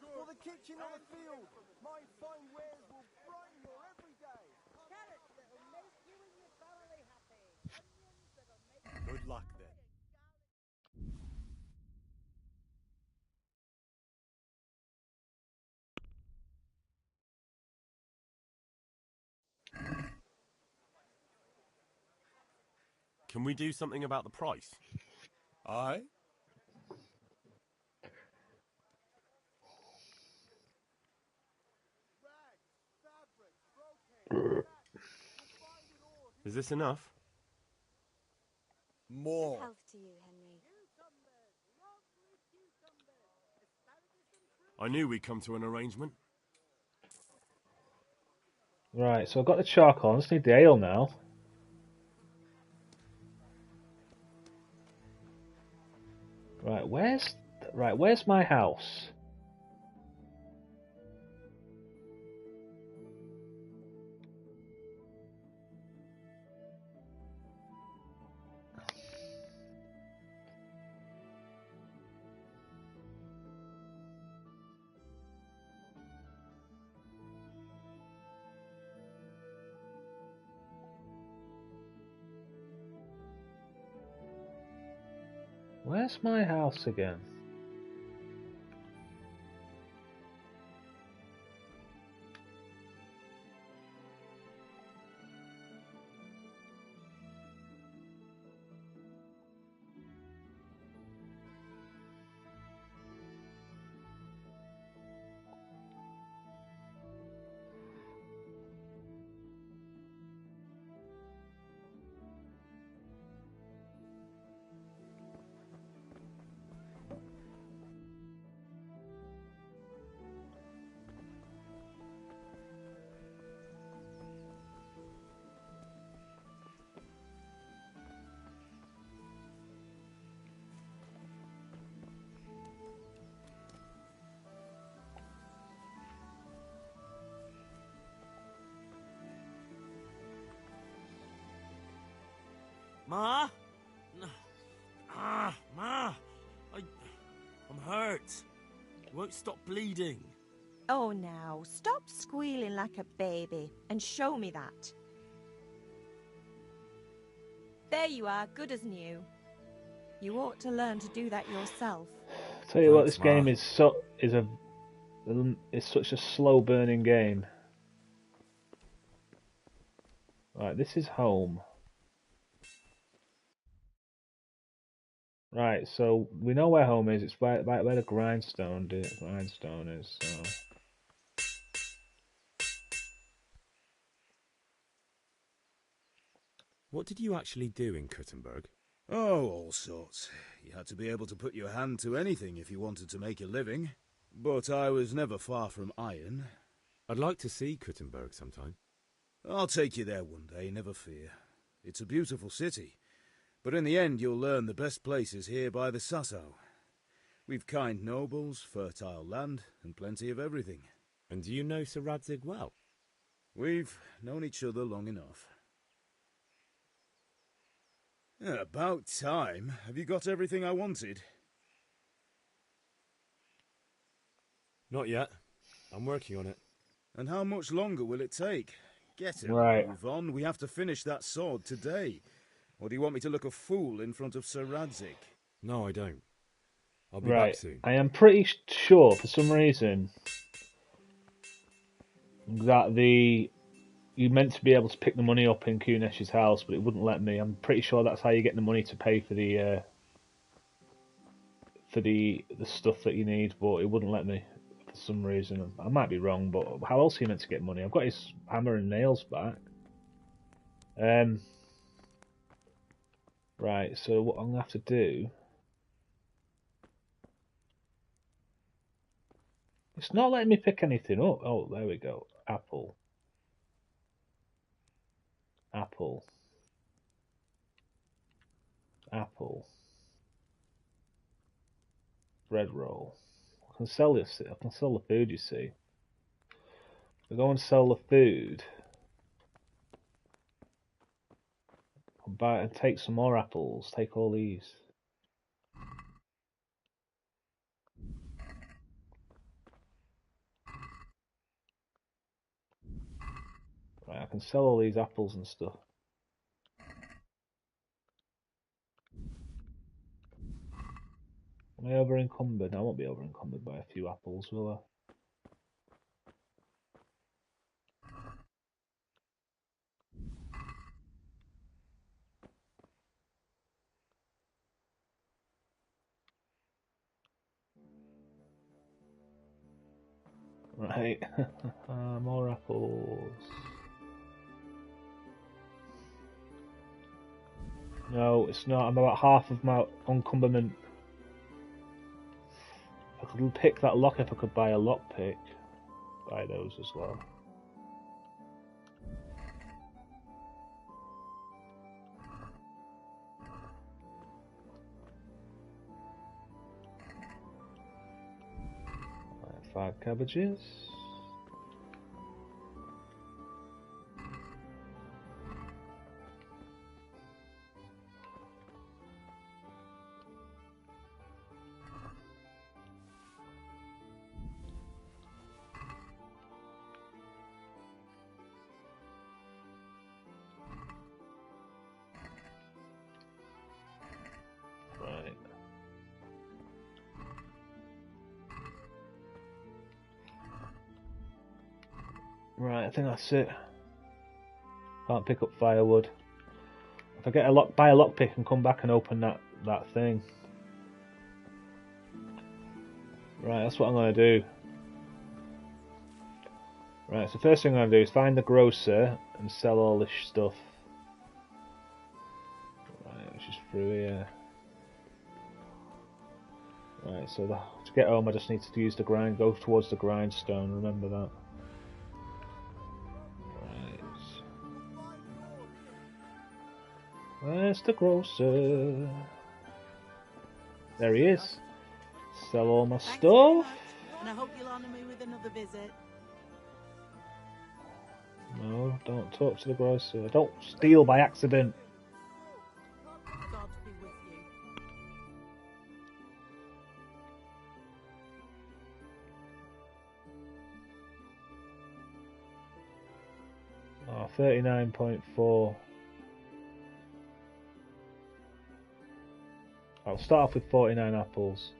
For the kitchen or the field, my fine wares will brighten your every day. Carrots that'll make you and your family happy. Onions that'll make Good luck, then. Can we do something about the price? Aye? Is this enough? More. Health to you, Henry. I knew we'd come to an arrangement. Right, so I've got the charcoal. I just need the ale now. Where's my house? Where's my house again? Ma? Ma! I'm hurt. It won't stop bleeding. Oh, now, stop squealing like a baby and show me that. There you are, good as new. You ought to learn to do that yourself. Tell you what, Thanks, this game Ma. is such a slow burning game. Right, this is home. Right, so we know where home is. It's where the grindstone is. So What did you actually do in Kuttenberg? Oh, all sorts. You had to be able to put your hand to anything if you wanted to make a living. But I was never far from iron. I'd like to see Kuttenberg sometime. I'll take you there one day, never fear. It's a beautiful city. But in the end, you'll learn the best places here by the Sasso. We've kind nobles, fertile land, and plenty of everything. And do you know Sir Radzig well? We've known each other long enough. Yeah, about time. Have you got everything I wanted? Not yet. I'm working on it. And how much longer will it take? Get a Right. move on. We have to finish that sword today. Or do you want me to look a fool in front of Sir Radzik? No, I don't. I'll be Right. back soon. I am pretty sure, for some reason, that you meant to be able to pick the money up in Kunesh's house, but it wouldn't let me. I'm pretty sure that's how you get the money to pay for the stuff that you need, but it wouldn't let me for some reason. I might be wrong, but how else are you meant to get money? I've got his hammer and nails back. Right, so what I'm gonna have to do... It's not letting me pick anything up. Oh, there we go. Apple. Apple. Apple. Bread roll. I can sell this. I can sell the food, you see. We go and sell the food. I'll buy and take some more apples. Take all these. Right, I can sell all these apples and stuff. Am I over encumbered? I won't be over encumbered by a few apples, will I? Right, more apples. No, it's not. I'm about half of my encumberment. I could pick that lock if I could buy a lockpick. Buy those as well. Right, 5 cabbages. Right, I think that's it. Can't pick up firewood. If I get buy a lockpick and come back and open that thing. Right, that's what I'm gonna do. Right, so first thing I'm gonna do is find the grocer and sell all this stuff. Right, which is through here. Right, so to get home I just need to use the grind, go towards the grindstone, remember that. Where's the grocer? There he is. Sell all my stuff. And I hope you'll honour me with another visit. No, don't talk to the grocer. Don't steal by accident. God be with you. Oh, 39.4. I'll start off with 49 apples.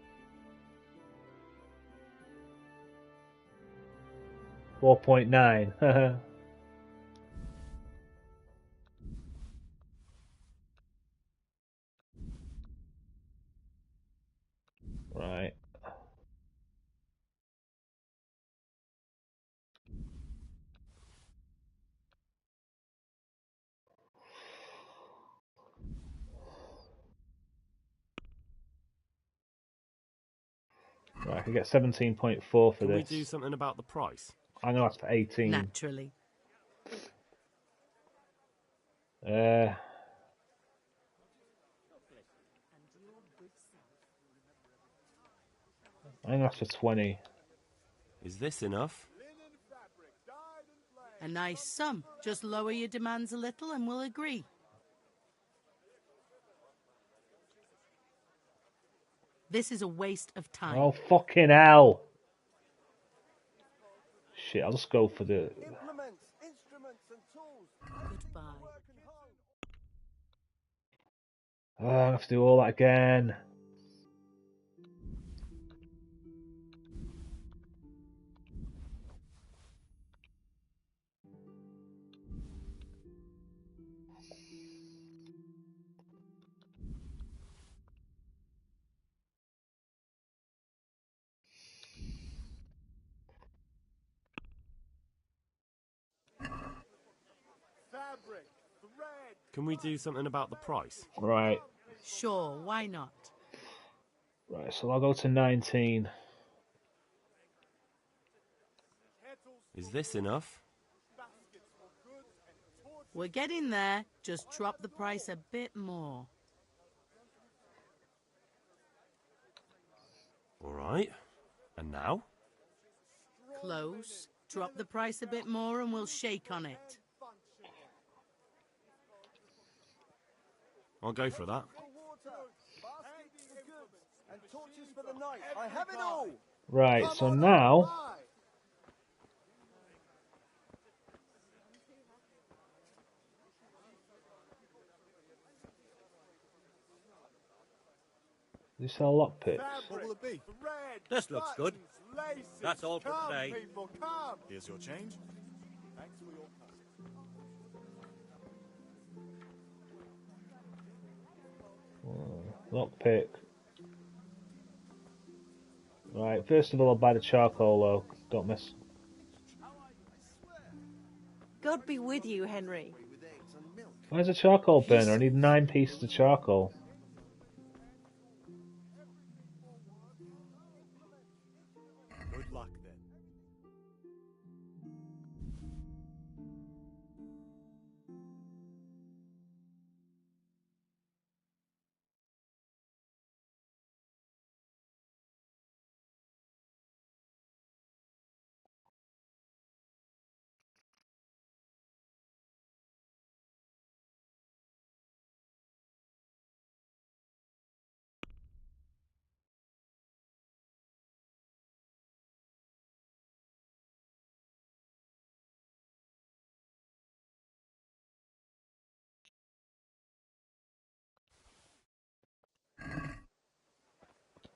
4.9. Right. Right, I can get 17.4 for Can this. we do something about the price? I'm going to ask for 18. Naturally. I'm going to ask for 20. Is this enough? A nice sum. Just lower your demands a little and we'll agree. This is a waste of time. Oh, fucking hell. Shit, I'll just go for the... Implements, instruments, and tools. Goodbye. Oh, I have to do all that again. Fabric, thread. Can we do something about the price? Right. Sure, why not? Right, so I'll go to 19. Is this enough? We're getting there. Just drop the price a bit more. All right. And now? Close. Drop the price a bit more and we'll shake on it. I'll go for that. And torches for the night. I have it all. Right, so now... Do you sell lockpicks? What will it be? This looks good. That's all for Come, today. people, come. Here's your change. Thanks for your Lockpick. Right, first of all I'll buy the charcoal though. Don't miss. God be with you, Henry. Where's a charcoal burner? I need 9 pieces of charcoal. Good luck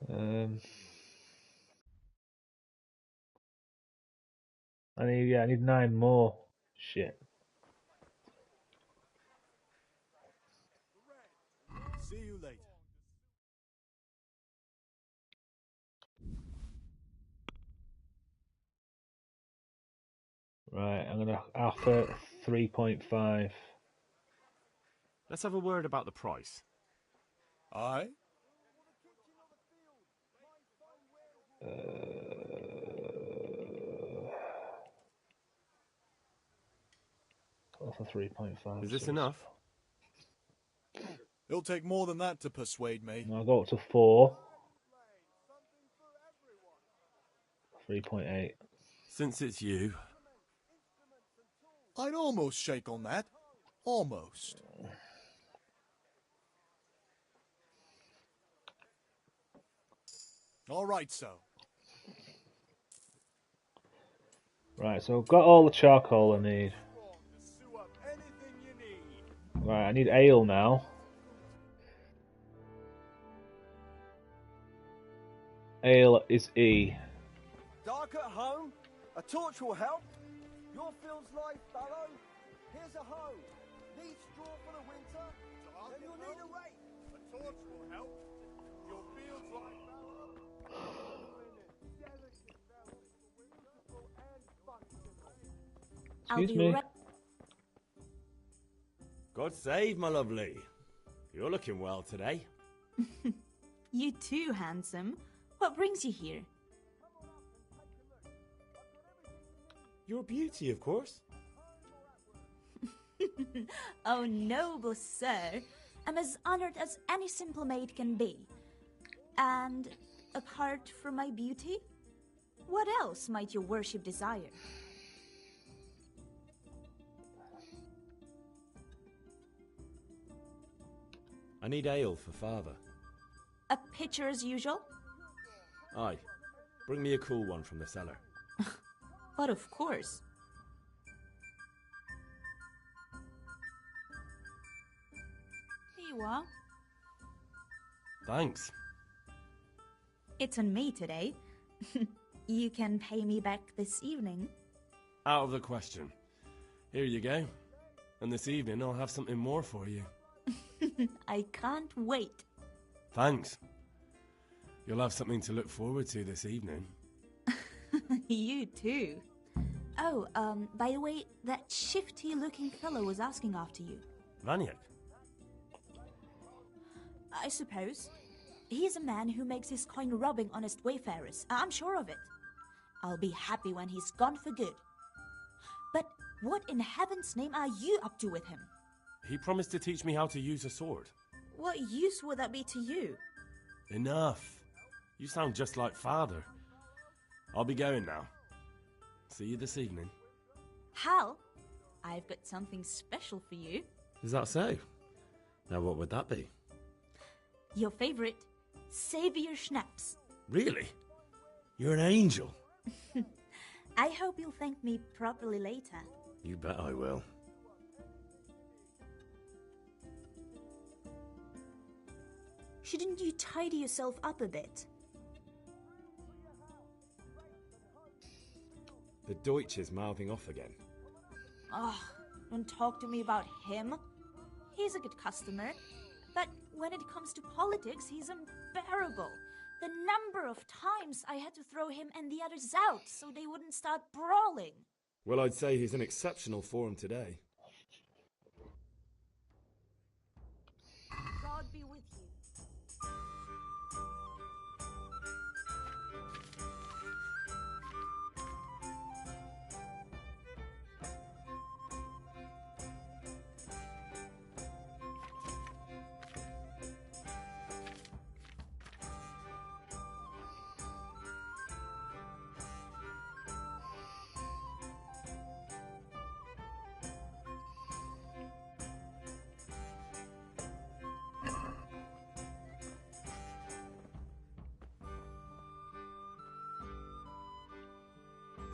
then. I need 9 more. Shit. See you later. Right, I'm gonna offer 3.5. Let's have a word about the price. Aye? Offer 3.5. Is this enough? It'll take more than that to persuade me. I'll go up to 4. 3.8. Since it's you. I'd almost shake on that. Almost. All right, so. Right, so I've got all the charcoal I need. Right, I need ale now. Ale is E. Dark at home? A torch will help. Your field's life fallow. Here's a hoe. Need straw for the winter? Then you'll need a rake. A torch will help. Your field's life fallow. Excuse me. God save, my lovely. You're looking well today. You too, handsome. What brings you here? Your beauty, of course. Oh, noble sir. I'm as honored as any simple maid can be. And apart from my beauty, what else might your worship desire? I need ale for father. A pitcher as usual? Aye. Bring me a cool one from the cellar. But of course. Here you are. Thanks. It's on me today. You can pay me back this evening. Out of the question. Here you go. And this evening I'll have something more for you. I can't wait. Thanks. You'll have something to look forward to this evening. You too. Oh, by the way, that shifty-looking fellow was asking after you. Vaniak? I suppose. He's a man who makes his coin robbing honest wayfarers. I'm sure of it. I'll be happy when he's gone for good. But what in heaven's name are you up to with him? He promised to teach me how to use a sword. What use would that be to you? Enough. You sound just like father. I'll be going now. See you this evening. Hal, I've got something special for you. Is that so? Now what would that be? Your favorite Savior Schnapps. Really? You're an angel. I hope you'll thank me properly later. You bet I will. Shouldn't you tidy yourself up a bit? The Deutsch is mouthing off again. Oh, don't talk to me about him. He's a good customer. But when it comes to politics, he's unbearable. The number of times I had to throw him and the others out so they wouldn't start brawling. Well, I'd say he's in exceptional form today. God be with you.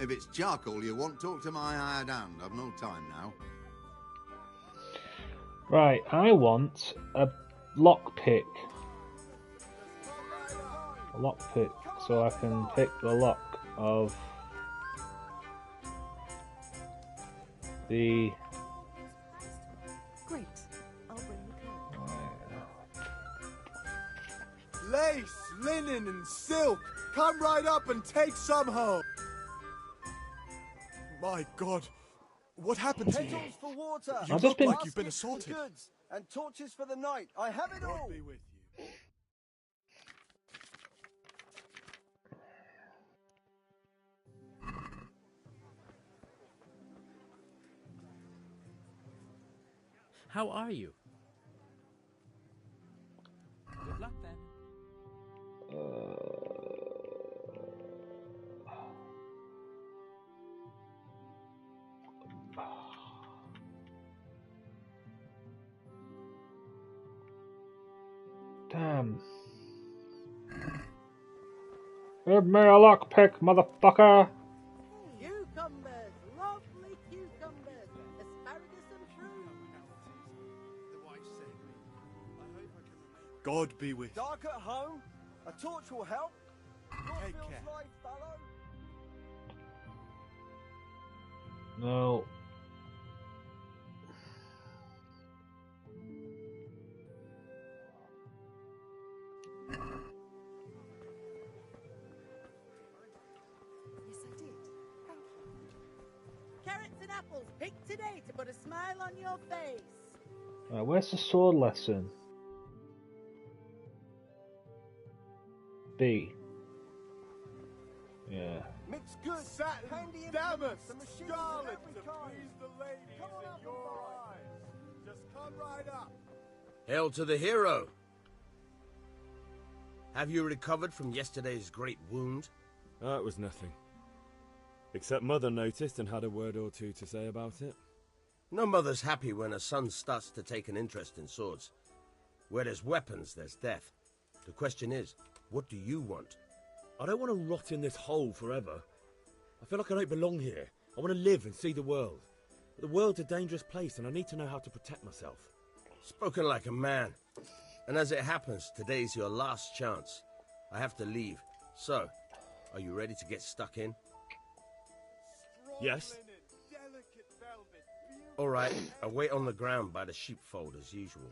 If it's charcoal you want, talk to my hired hand. I've no time now. Right, I want a lockpick. A lockpick, so I can pick the lock of the... Great. I'll bring the code. Lace, linen, and silk. Come right up and take some home. My God, what happened to you? Kettles for water. You I've look just been- like you've been Baskets for assaulted. goods and torches for the night. I have it all. Be with you. How are you? Good luck then. Damn. Give me a lockpick, motherfucker! Cucumbers, lovely cucumbers, asparagus and fruit. God be with you. Dark at home. A torch will help. Take Northfield's care. life, fellow. No. Yes, I did. Thank you. Carrots and apples picked today to put a smile on your face. Right, where's the sword lesson? B. Yeah. Mix good. Satin, Handy damask, implements, the machines scarlet of to every kind. please the ladies Come on in up, your boy. eyes. Just come right up. Hail to the hero. Have you recovered from yesterday's great wound? It was nothing. Except Mother noticed and had a word or two to say about it. No mother's happy when a son starts to take an interest in swords. Where there's weapons, there's death. The question is, what do you want? I don't want to rot in this hole forever. I feel like I don't belong here. I want to live and see the world. But the world's a dangerous place, and I need to know how to protect myself. Spoken like a man. And as it happens, today's your last chance. I have to leave. So, are you ready to get stuck in? Yes. All right, I'll wait on the ground by the sheepfold as usual.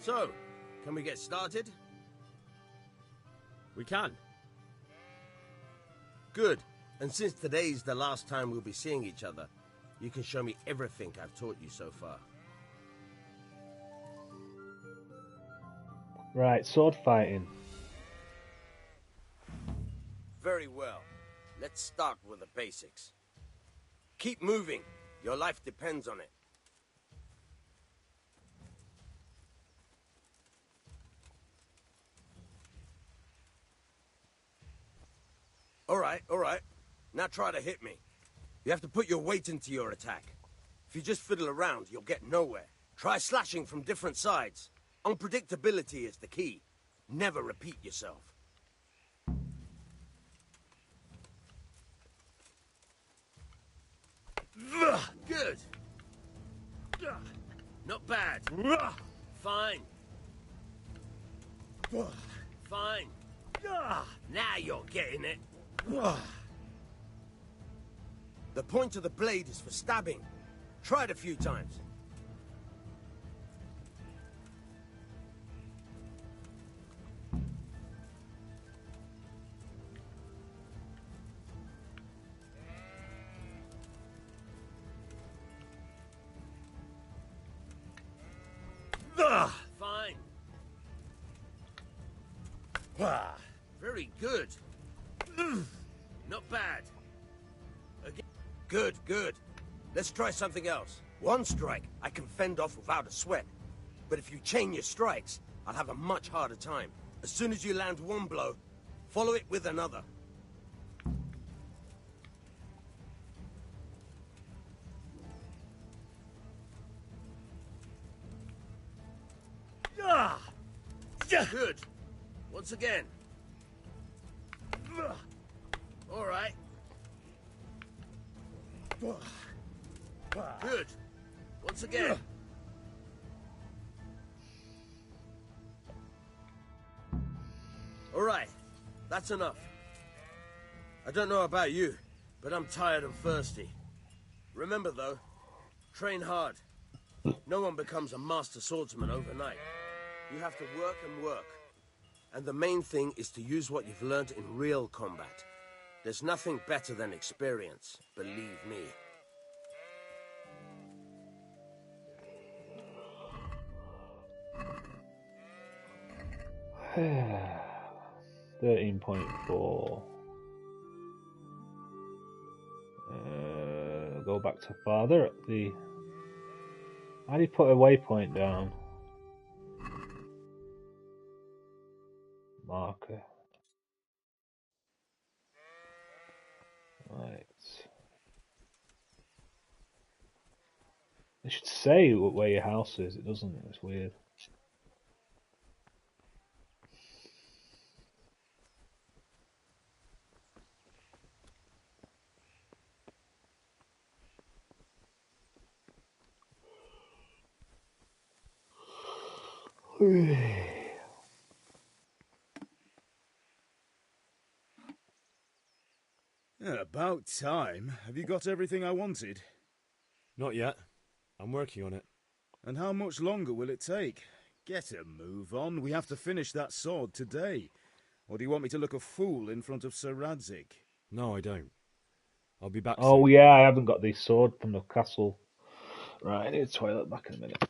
So, can we get started? We can. Good. And since today's the last time we'll be seeing each other, you can show me everything I've taught you so far. Right, sword fighting. Very well. Let's start with the basics. Keep moving. Your life depends on it. All right. Now try to hit me. You have to put your weight into your attack. If you just fiddle around, you'll get nowhere. Try slashing from different sides. Unpredictability is the key. Never repeat yourself. Good. Not bad. Fine. Fine. Now you're getting it. The point of the blade is for stabbing. Try it a few times. Fine. Very good. Not bad. Again. Good. Let's try something else. One strike, I can fend off without a sweat. But if you chain your strikes, I'll have a much harder time. As soon as you land one blow, follow it with another. Good. Once again. All right. Good. Once again. All right. That's enough. I don't know about you, but I'm tired and thirsty. Remember, though, train hard. No one becomes a master swordsman overnight. You have to work and work. And the main thing is to use what you've learned in real combat. There's nothing better than experience, believe me. $13.4. Go back to father at the... How do you put a waypoint down? Marker. Right. It should say where your house is. It doesn't. It's weird. About time. Have you got everything I wanted? Not yet. I'm working on it. And how much longer will it take? Get a move on. We have to finish that sword today. Or do you want me to look a fool in front of Sir Radzik? No, I don't. I'll be back Oh, soon. yeah, I haven't got the sword from the castle. Right, I need a toilet back in a minute.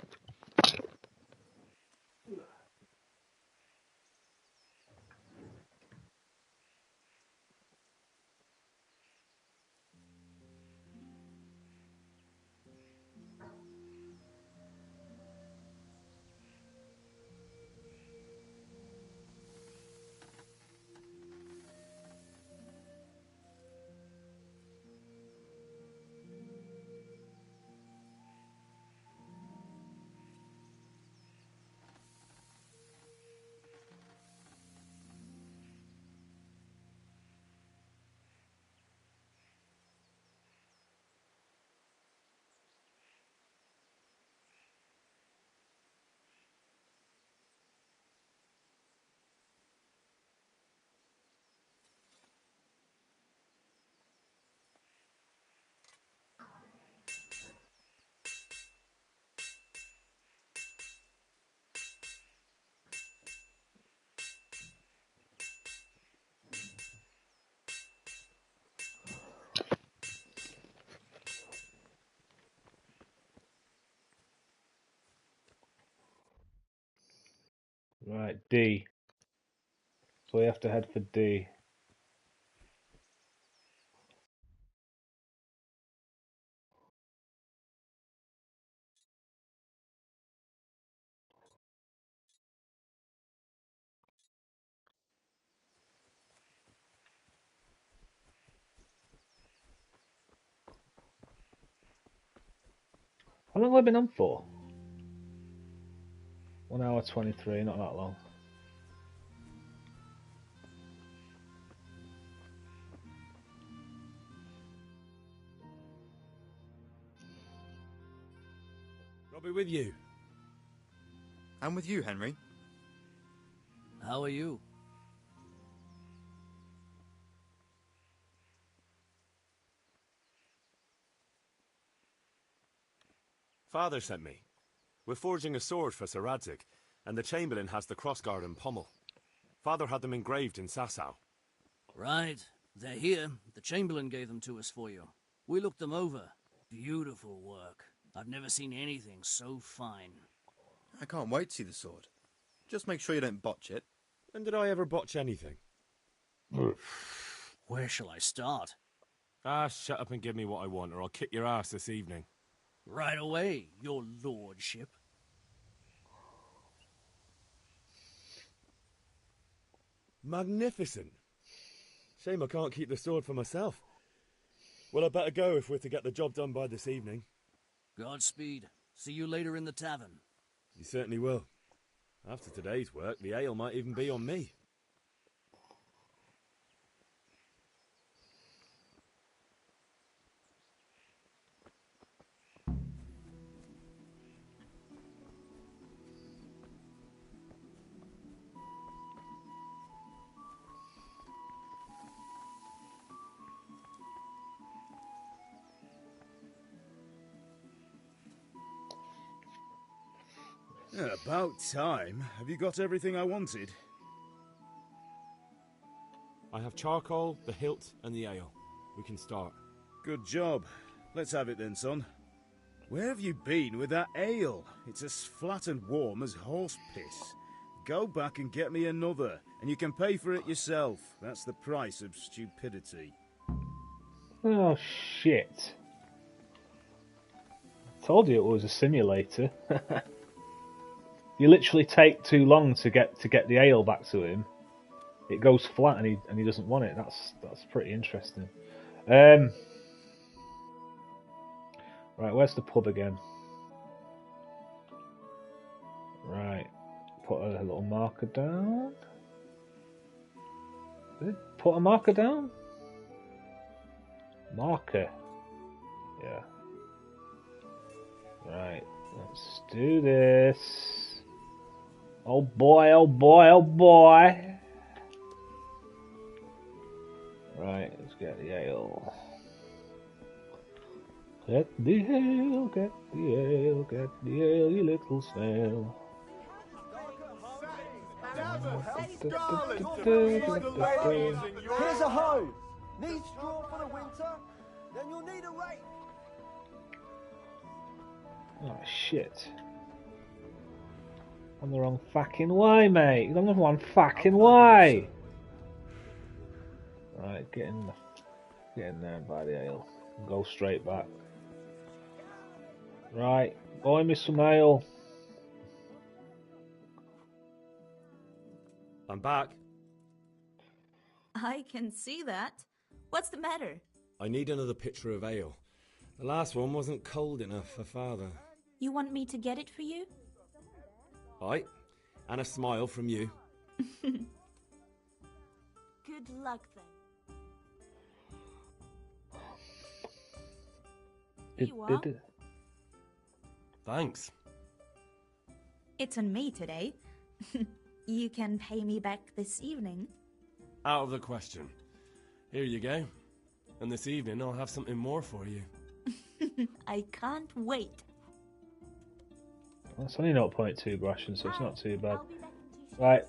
Right, D. So we have to head for D. How long have I been on for? 1 hour 23, not that long. I'll be with you. I'm with you, Henry. How are you? Father sent me. We're forging a sword for Sir Radzik, and the Chamberlain has the crossguard and pommel. Father had them engraved in Sasau. Right. They're here. The Chamberlain gave them to us for you. We looked them over. Beautiful work. I've never seen anything so fine. I can't wait to see the sword. Just make sure you don't botch it. When did I ever botch anything? Where shall I start? Shut up and give me what I want, or I'll kick your ass this evening. Right away, your lordship. Magnificent. Shame I can't keep the sword for myself. Well, I better go if we're to get the job done by this evening. Godspeed. See you later in the tavern. You certainly will. After today's work, the ale might even be on me. About time. Have you got everything I wanted? I have charcoal, the hilt, and the ale. We can start. Good job. Let's have it then, son. Where have you been with that ale? It's as flat and warm as horse piss. Go back and get me another, and you can pay for it yourself. That's the price of stupidity. Oh, shit. I told you it was a simulator. You literally take too long to get the ale back to him. It goes flat and he doesn't want it. That's pretty interesting. Right, where's the pub again? Right, put a little marker down. Did it put a marker down? Marker. Yeah. Right, let's do this. Oh boy, oh boy, oh boy. Right, let's get the ale. Get the ale, get the ale, get the ale, you little snail. Here's a hoe. Need straw for the winter? Then you'll need a rake. Oh shit. I'm the wrong fucking way, mate. You're on the one fucking way. Right, get in there by the ale. Go straight back. Right, buy me some ale. I'm back. I can see that. What's the matter? I need another pitcher of ale. The last one wasn't cold enough for Father. You want me to get it for you? Right, and a smile from you. Good luck then. You are? Thanks. It's on me today. You can pay me back this evening. Out of the question. Here you go. And this evening I'll have something more for you. I can't wait. That's only 0.2 ration, so it's not too bad. Right,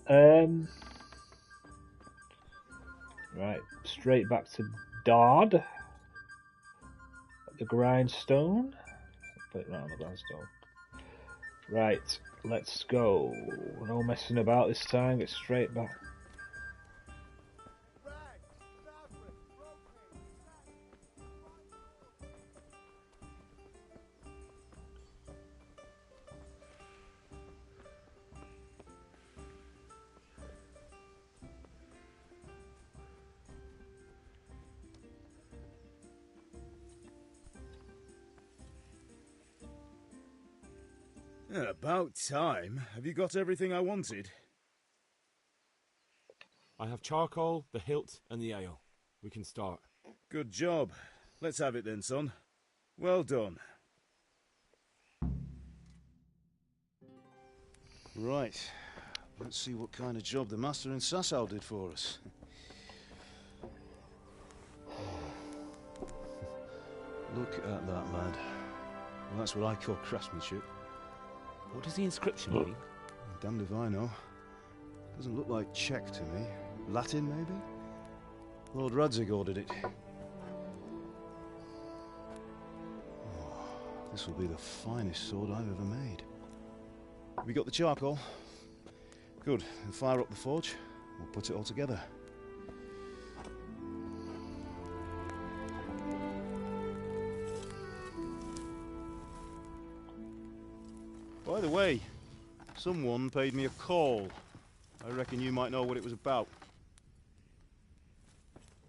right, straight back to Dodd. At the grindstone. Put it right on the grindstone. Right, let's go. No messing about this time, get straight back. About time. Have you got everything I wanted? I have charcoal, the hilt, and the ale. We can start. Good job. Let's have it then, son. Well done. Right. Let's see what kind of job the master in Sasau did for us. Look at that, lad. Well, that's what I call craftsmanship. What does the inscription mean? Damned if I know. Doesn't look like Czech to me. Latin, maybe? Lord Radzig ordered it. Oh, this will be the finest sword I've ever made. Have you got the charcoal? Good. Then fire up the forge. We'll put it all together. By the way, someone paid me a call. I reckon you might know what it was about.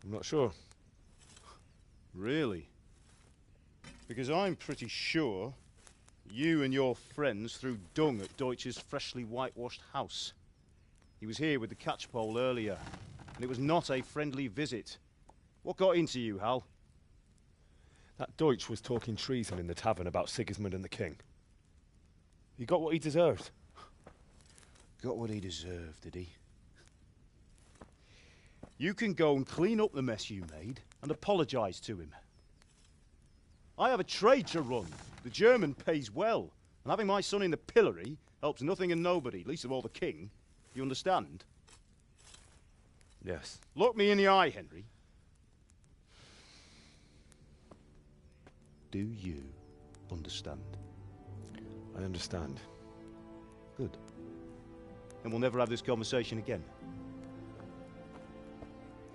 I'm not sure. Really? Because I'm pretty sure you and your friends threw dung at Deutsch's freshly whitewashed house. He was here with the catchpole earlier, and it was not a friendly visit. What got into you, Hal? That Deutsch was talking treason in the tavern about Sigismund and the king. He got what he deserved. Got what he deserved, did he? You can go and clean up the mess you made and apologise to him. I have a trade to run. The German pays well, and having my son in the pillory helps nothing and nobody, least of all the king. You understand? Yes. Look me in the eye, Henry. Do you understand? I understand. Good. Then we'll never have this conversation again.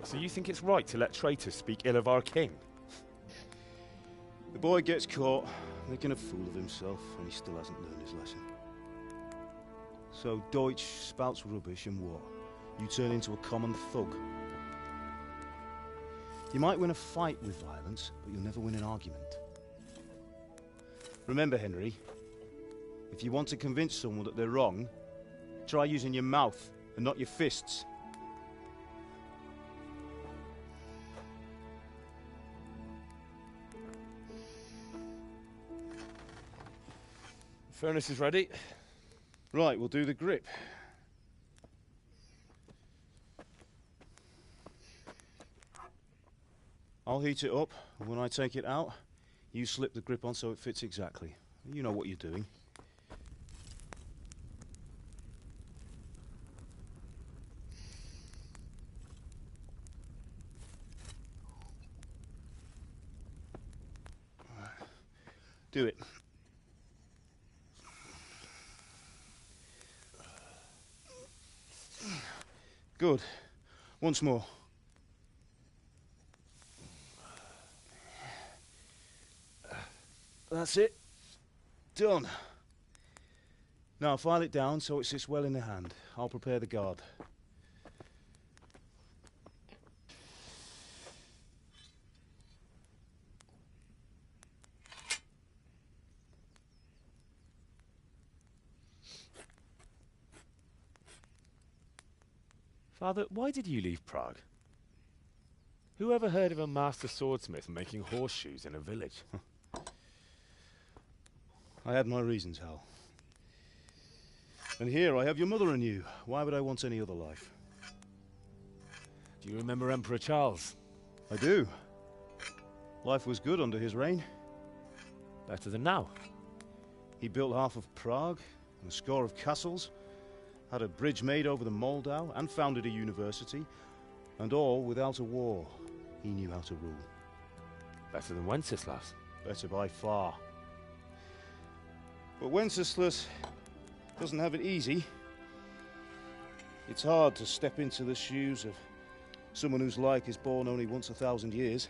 So you think it's right to let traitors speak ill of our king? The boy gets caught, making a fool of himself, and he still hasn't learned his lesson. So Deutsch spouts rubbish, and what? You turn into a common thug. You might win a fight with violence, but you'll never win an argument. Remember, Henry, if you want to convince someone that they're wrong, try using your mouth and not your fists. The furnace is ready. Right, we'll do the grip. I'll heat it up, and when I take it out, you slip the grip on so it fits exactly. You know what you're doing. Do it. Good. Once more. That's it. Done. Now file it down so it sits well in the hand. I'll prepare the guard. Father, why did you leave Prague? Who ever heard of a master swordsmith making horseshoes in a village? I had my reasons, Hal. And here I have your mother and you. Why would I want any other life? Do you remember Emperor Charles? I do. Life was good under his reign. Better than now. He built half of Prague and a score of castles, had a bridge made over the Moldau, and founded a university, and all without a war. He knew how to rule. Better than Wenceslas. Better by far. But Wenceslas doesn't have it easy. It's hard to step into the shoes of someone whose like is born only once 1,000 years.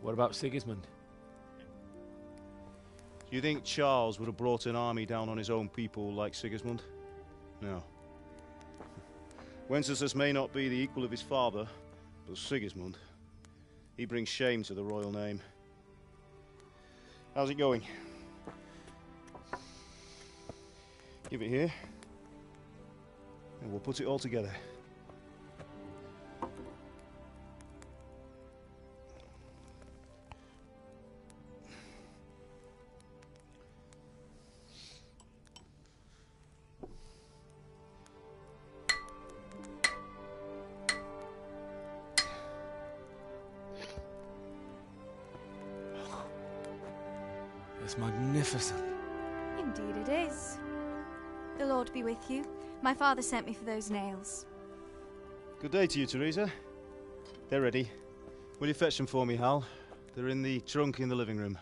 What about Sigismund? Do you think Charles would have brought an army down on his own people like Sigismund? No. Wenceslas may not be the equal of his father, but Sigismund, he brings shame to the royal name. How's it going? Give it here, and we'll put it all together. It's magnificent. Indeed it is. The Lord be with you. My father sent me for those nails. Good day to you, Teresa. They're ready. Will you fetch them for me, Hal? They're in the trunk in the living room.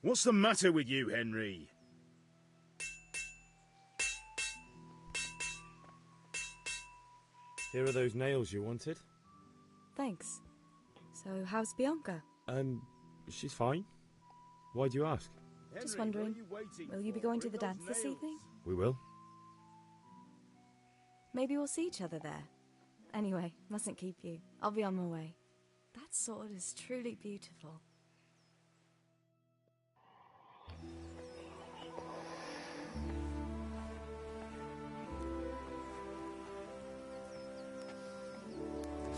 What's the matter with you, Henry? Here are those nails you wanted. Thanks. So, how's Bianca? She's fine. Why do you ask? Just wondering, will you be going to the dance this evening? We will. Maybe we'll see each other there. Anyway, mustn't keep you. I'll be on my way. That sword is truly beautiful.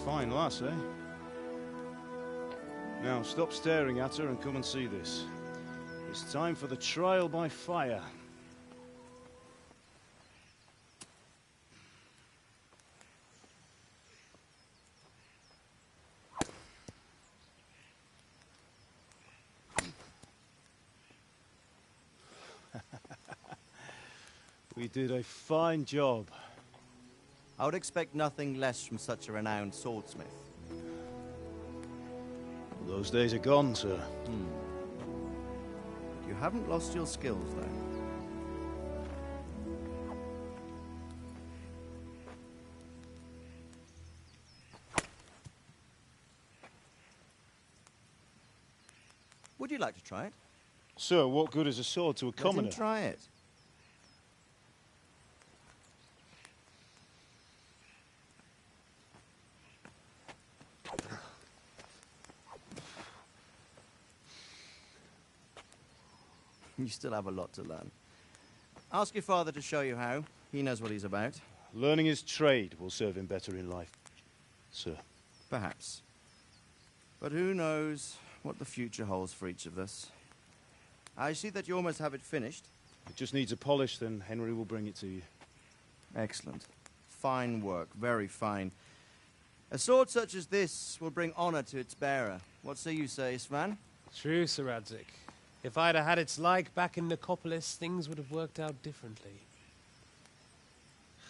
Fine lass, eh? Now, stop staring at her and come and see this. It's time for the trial by fire. We did a fine job. I would expect nothing less from such a renowned swordsmith. Those days are gone, sir. You haven't lost your skills, though. Would you like to try it? Sir, what good is a sword to a commoner? Let him try it. You still have a lot to learn. Ask your father to show you how. He knows what he's about. Learning his trade will serve him better in life, sir. Perhaps. But who knows what the future holds for each of us. I see that you almost have it finished. It just needs a polish, then Henry will bring it to you. Excellent. Fine work, very fine. A sword such as this will bring honor to its bearer. What say you, Svan? True, Sir Radzig. If I'd have had its like back in Nicopolis, things would have worked out differently.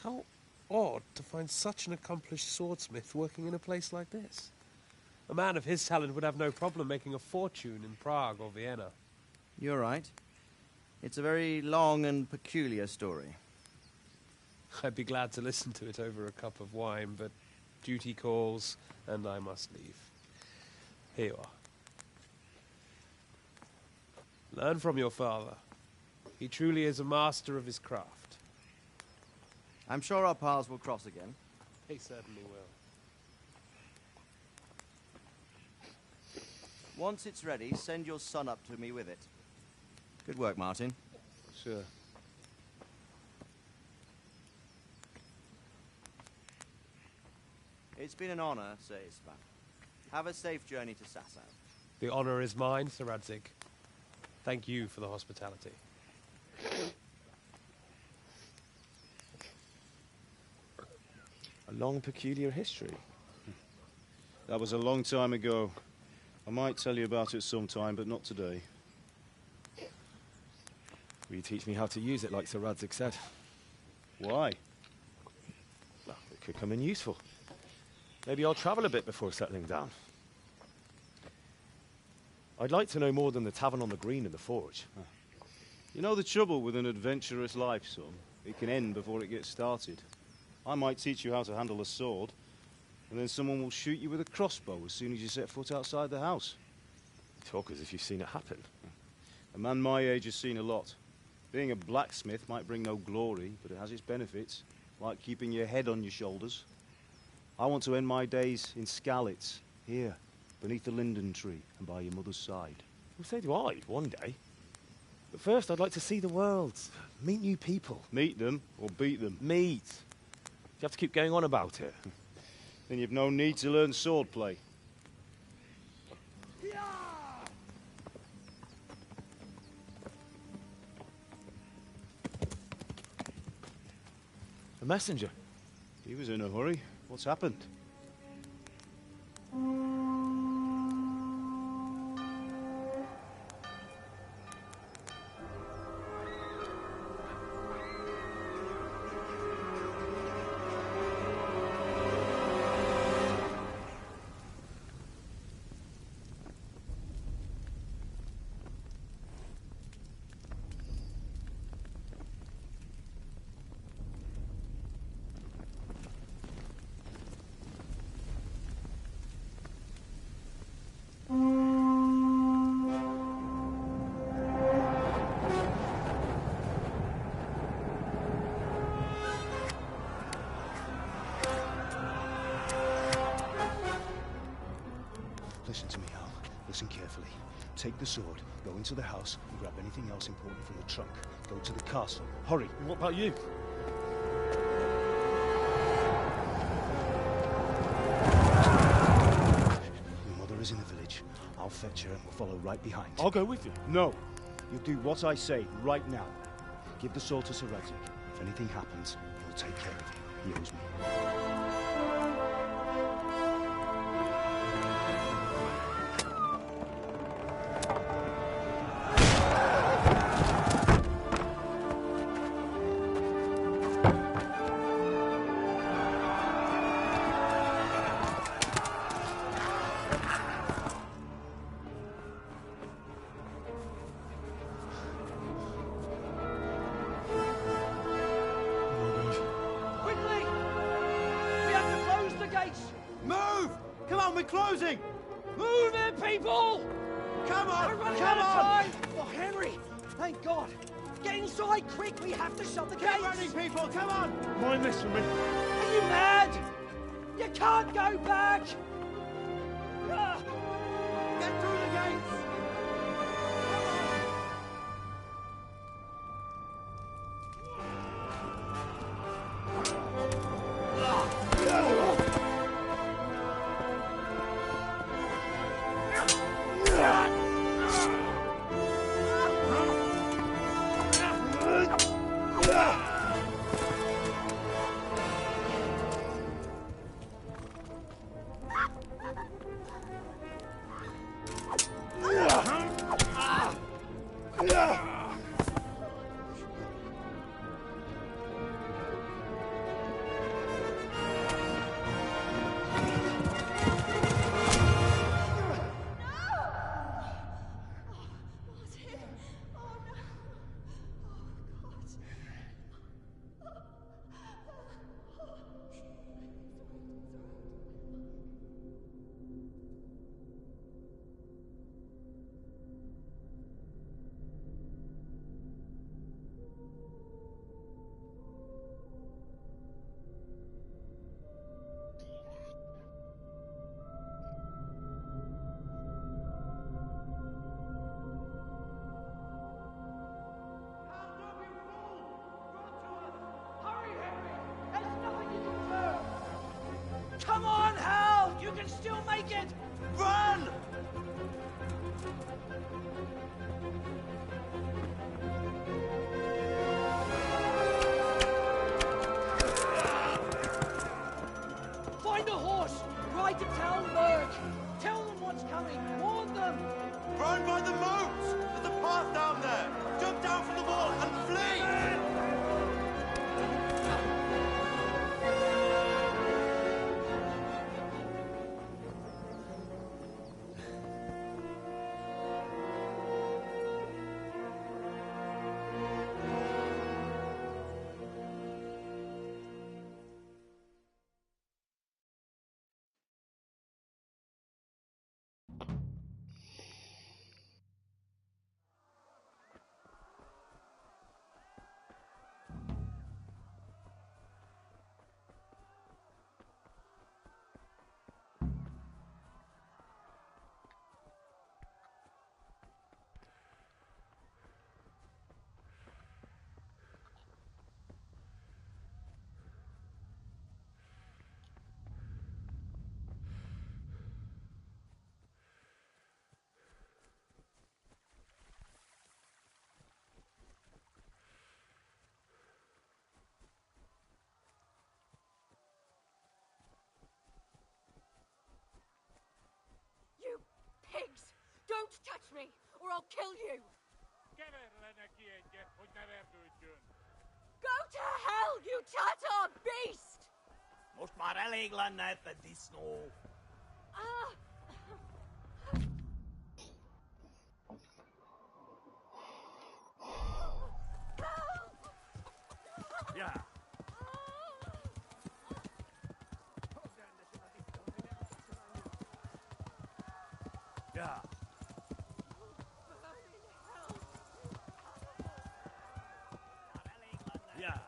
How odd to find such an accomplished swordsmith working in a place like this. A man of his talent would have no problem making a fortune in Prague or Vienna. You're right. It's a very long and peculiar story. I'd be glad to listen to it over a cup of wine, but duty calls, and I must leave. Here you are. Learn from your father. He truly is a master of his craft. I'm sure our paths will cross again. He certainly will. Once it's ready, send your son up to me with it. Good work, Martin. Sure. It's been an honor, Sir Isvan. Have a safe journey to Sasau. The honor is mine, Sir Radzig. Thank you for the hospitality. A long, peculiar history. That was a long time ago. I might tell you about it sometime, but not today. Will you teach me how to use it, like Sir Radzig said? Why? Well, it could come in useful. Maybe I'll travel a bit before settling down. I'd like to know more than the tavern on the green and the forge. You know the trouble with an adventurous life, son? It can end before it gets started. I might teach you how to handle a sword, and then someone will shoot you with a crossbow as soon as you set foot outside the house. You talk as if you've seen it happen. A man my age has seen a lot. Being a blacksmith might bring no glory, but it has its benefits, like keeping your head on your shoulders. I want to end my days in Skalitz, here, beneath the linden tree and by your mother's side. Well, so do I, one day. But first, I'd like to see the world, meet new people. Meet them or beat them? Meet. You have to keep going on about it. Then you've no need to learn swordplay. A messenger. He was in a hurry. What's happened? Listen to me, Al. Listen carefully. Take the sword, go into the house, and grab anything else important from the trunk. Go to the castle. Hurry. What about you? Your mother is in the village. I'll fetch her and we'll follow right behind. I'll go with you. No. You'll do what I say right now. Give the sword to Sir Radzig. If anything happens, he'll take care of you. He owes me. we're closing! Move it, people! Come on! We're running Come out of on! time! Oh, Henry! Thank God! Get inside, quick! We have to shut the gates! Keep running, people! Come on! Mind this for me. Are you mad? You can't go back! Ah. Get through the gates! Come on, Hal! You can still make it! Run! Find a horse! Ride to town, Merc! Tell them what's coming! Warn them! Run by the moat! There's a path down there! Jump down from the wall and flee! You pigs! Don't touch me, or I'll kill you! Go to hell, you Tatar beast! Most maar eléglen net för disno. Ah! Yeah. Yeah. Yeah.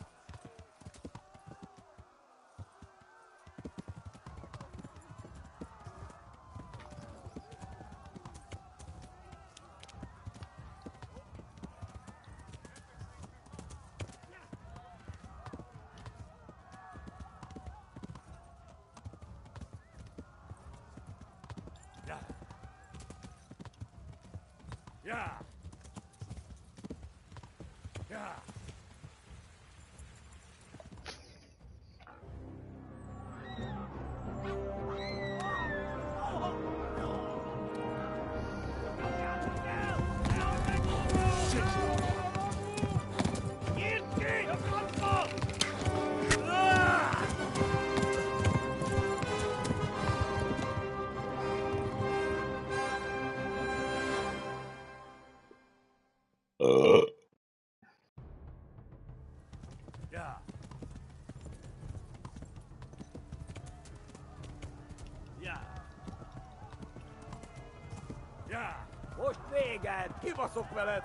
lad! Kibaszok veled!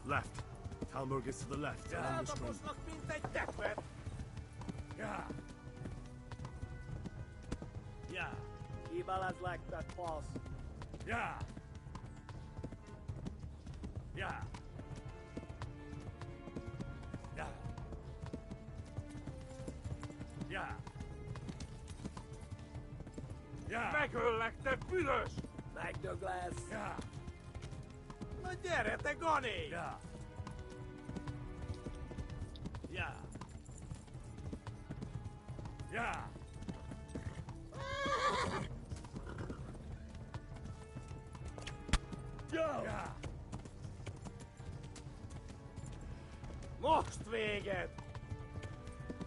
Left. Talmberg is to the left. along the stream. Yeah. Ibalas like that boss. Yeah. Yeah. Yeah. Yeah. Yeah. Megöllek, te büdös! Megdöglesz! Ja. Na gyere, te Gani! Ja. Ja. Ja. Jó! Ja. Most véget!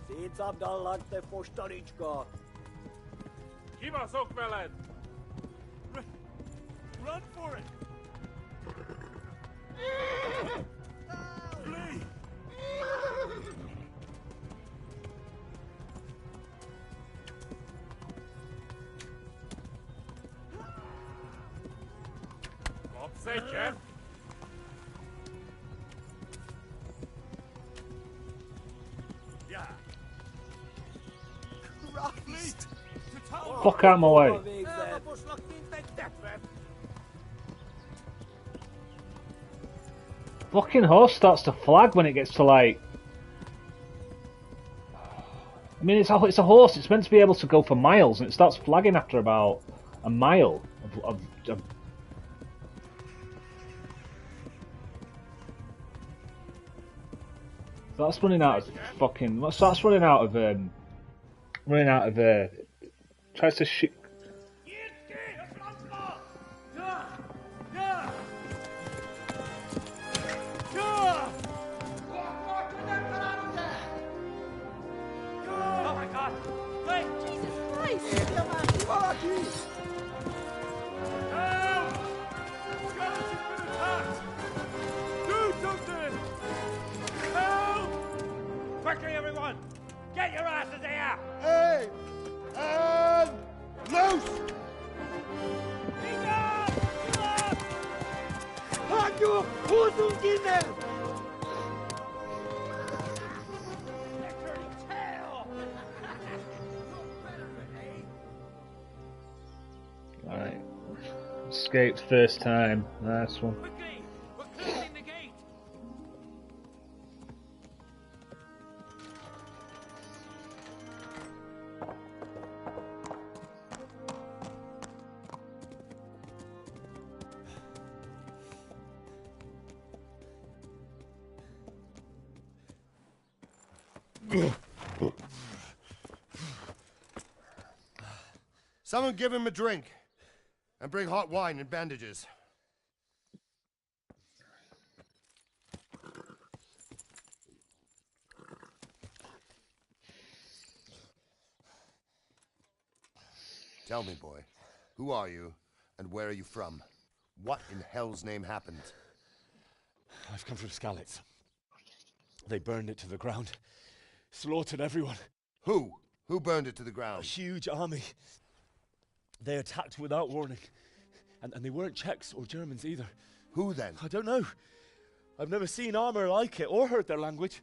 Szétszabdallak, te fostanicska! Kibaszok veled! Run for it! Flee! Kapsz egyet! Yeah. Christ! Fuck out of my way. Elnaposlak, mint egy tetvet! Fucking horse starts to flag when it gets to like. I mean, it's a horse. It's meant to be able to go for miles, and it starts flagging after about a mile of That's running out of fucking. That's running out of tries to shoot. Oh my God! Wait! Jesus Christ! Help! Skeleton's been attacked! Do something! Help! Quickly, everyone! Get your asses here! Hey! And loose! Hagyjuk! Húzzunk innen! Alright. Escaped first time. Nice one. We're closing the gate! Someone give him a drink. And bring hot wine and bandages. Tell me, boy, who are you and where are you from? What in hell's name happened? I've come from Skalitz. They burned it to the ground. Slaughtered everyone. Who? Who burned it to the ground? A huge army. They attacked without warning. And they weren't Czechs or Germans either. Who then? I don't know. I've never seen armor like it or heard their language.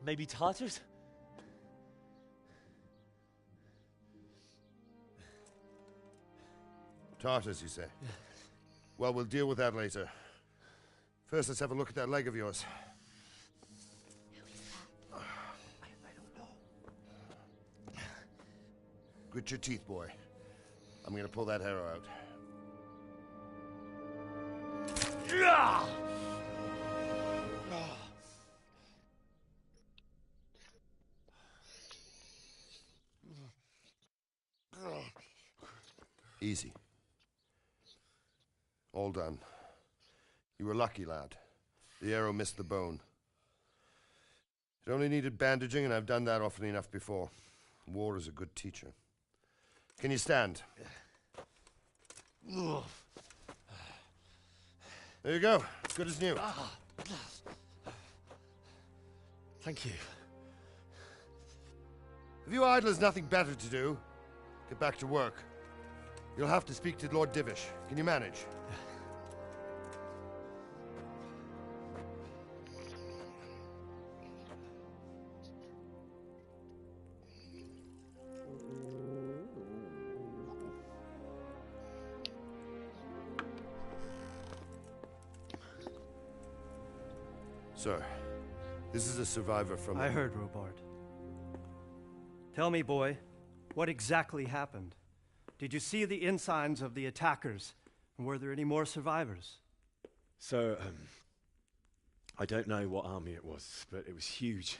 Maybe Tatars? Tartars, you say? Yeah. Well, we'll deal with that later. First, let's have a look at that leg of yours. I don't know. Grit your teeth, boy. I'm gonna pull that arrow out. Easy. All done. You were lucky, lad. The arrow missed the bone. It only needed bandaging, and I've done that often enough before. War is a good teacher. Can you stand? There you go. As good as new. Thank you. If you idlers nothing better to do, get back to work. You'll have to speak to Lord Divish. Can you manage? Sir, this is a survivor from... I heard, Robard. Tell me, boy, what exactly happened? Did you see the ensigns of the attackers? And were there any more survivors? So, I don't know what army it was, but it was huge.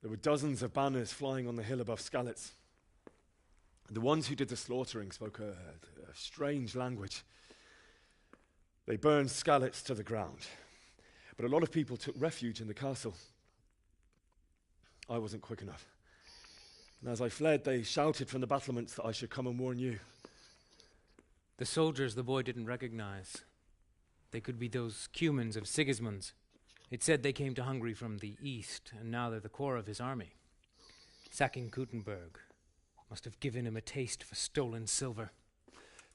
There were dozens of banners flying on the hill above Skalitz. The ones who did the slaughtering spoke a strange language. They burned Skalitz to the ground. But a lot of people took refuge in the castle. I wasn't quick enough. And as I fled, they shouted from the battlements that I should come and warn you. The soldiers the boy didn't recognize. They could be those Cumans of Sigismund's. It said they came to Hungary from the east, and now they're the core of his army. Sacking Gutenberg must have given him a taste for stolen silver.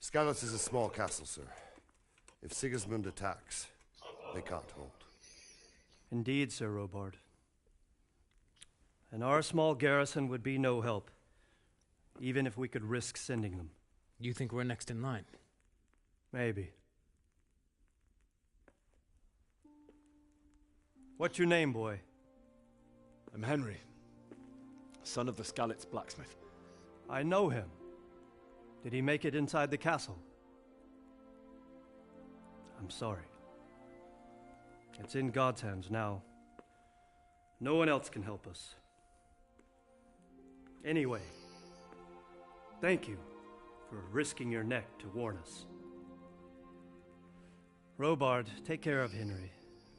Skalitz is a small castle, sir. If Sigismund attacks, they can't hold. Indeed, Sir Robard. And our small garrison would be no help, even if we could risk sending them. You think we're next in line? Maybe. What's your name, boy? I'm Henry, son of the Skalitz blacksmith. I know him. Did he make it inside the castle? I'm sorry. It's in God's hands now. No one else can help us. Anyway, thank you for risking your neck to warn us. Robard, take care of Henry.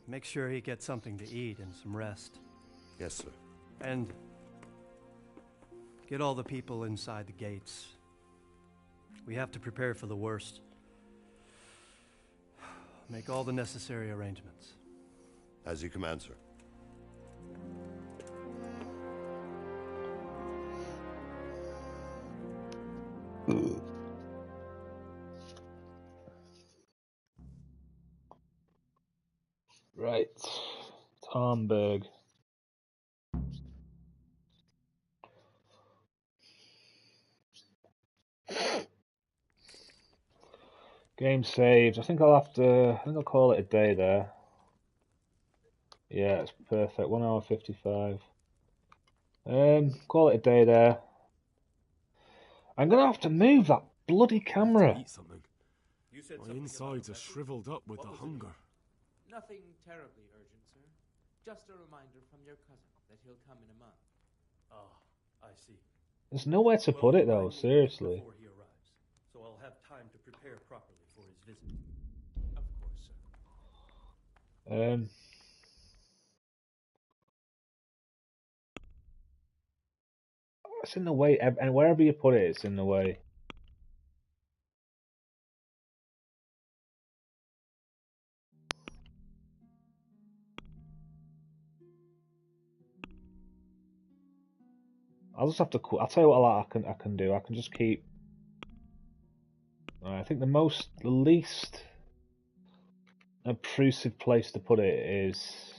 Make sure he gets something to eat and some rest. Yes, sir. And get all the people inside the gates. We have to prepare for the worst. Make all the necessary arrangements. As you command, sir. Right. Tarnberg. Game saved. I think I'll call it a day there. Yeah, it's perfect. 1 hour 55. Call it a day there. I'm gonna have to move that bloody camera. Eat something. My insides are shriveled up with the hunger. Nothing terribly urgent, sir. Just a reminder from your cousin that he'll come in a month. Ah, I see. There's nowhere to put it though, seriously. Before he arrives, so I'll have time to prepare properly for his visit. Of course, sir. It's in the way, and wherever you put it, it's in the way. I'll just have to. I'll tell you what I can do. I can just keep. I think the least obtrusive place to put it is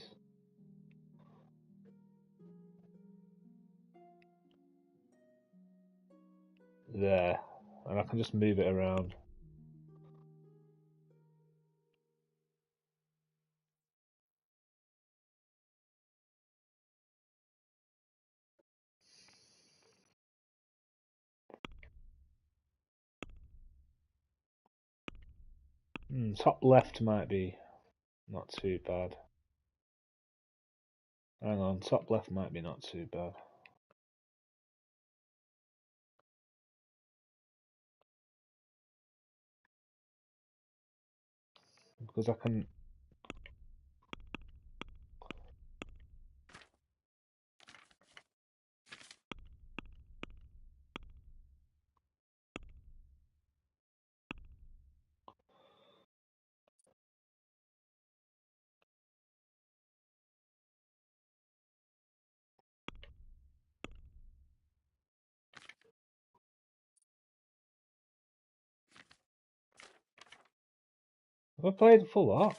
there, and I can just move it around. Top left might be not too bad. Hang on, top left might be not too bad. Because I can... Have I played the full lot?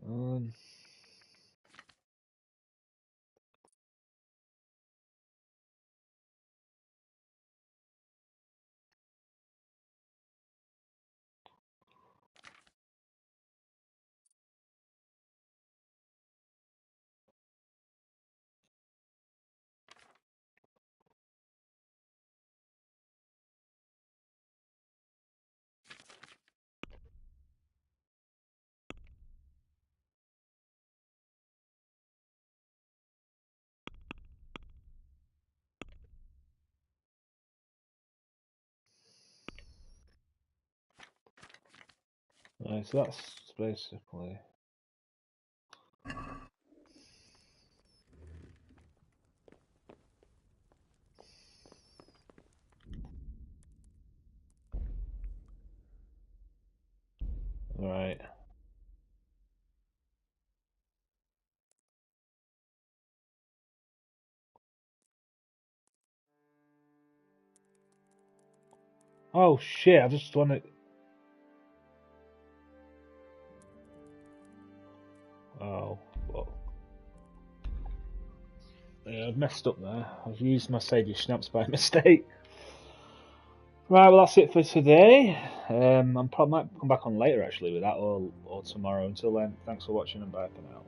Um, right, so that's basically. Right. Oh shit! I just want to. Oh, well. Yeah, I've messed up there. I've used my Saviour Schnapps by mistake. Right, well that's it for today. I might come back on later actually with that, or tomorrow. Until then, thanks for watching and bye for now.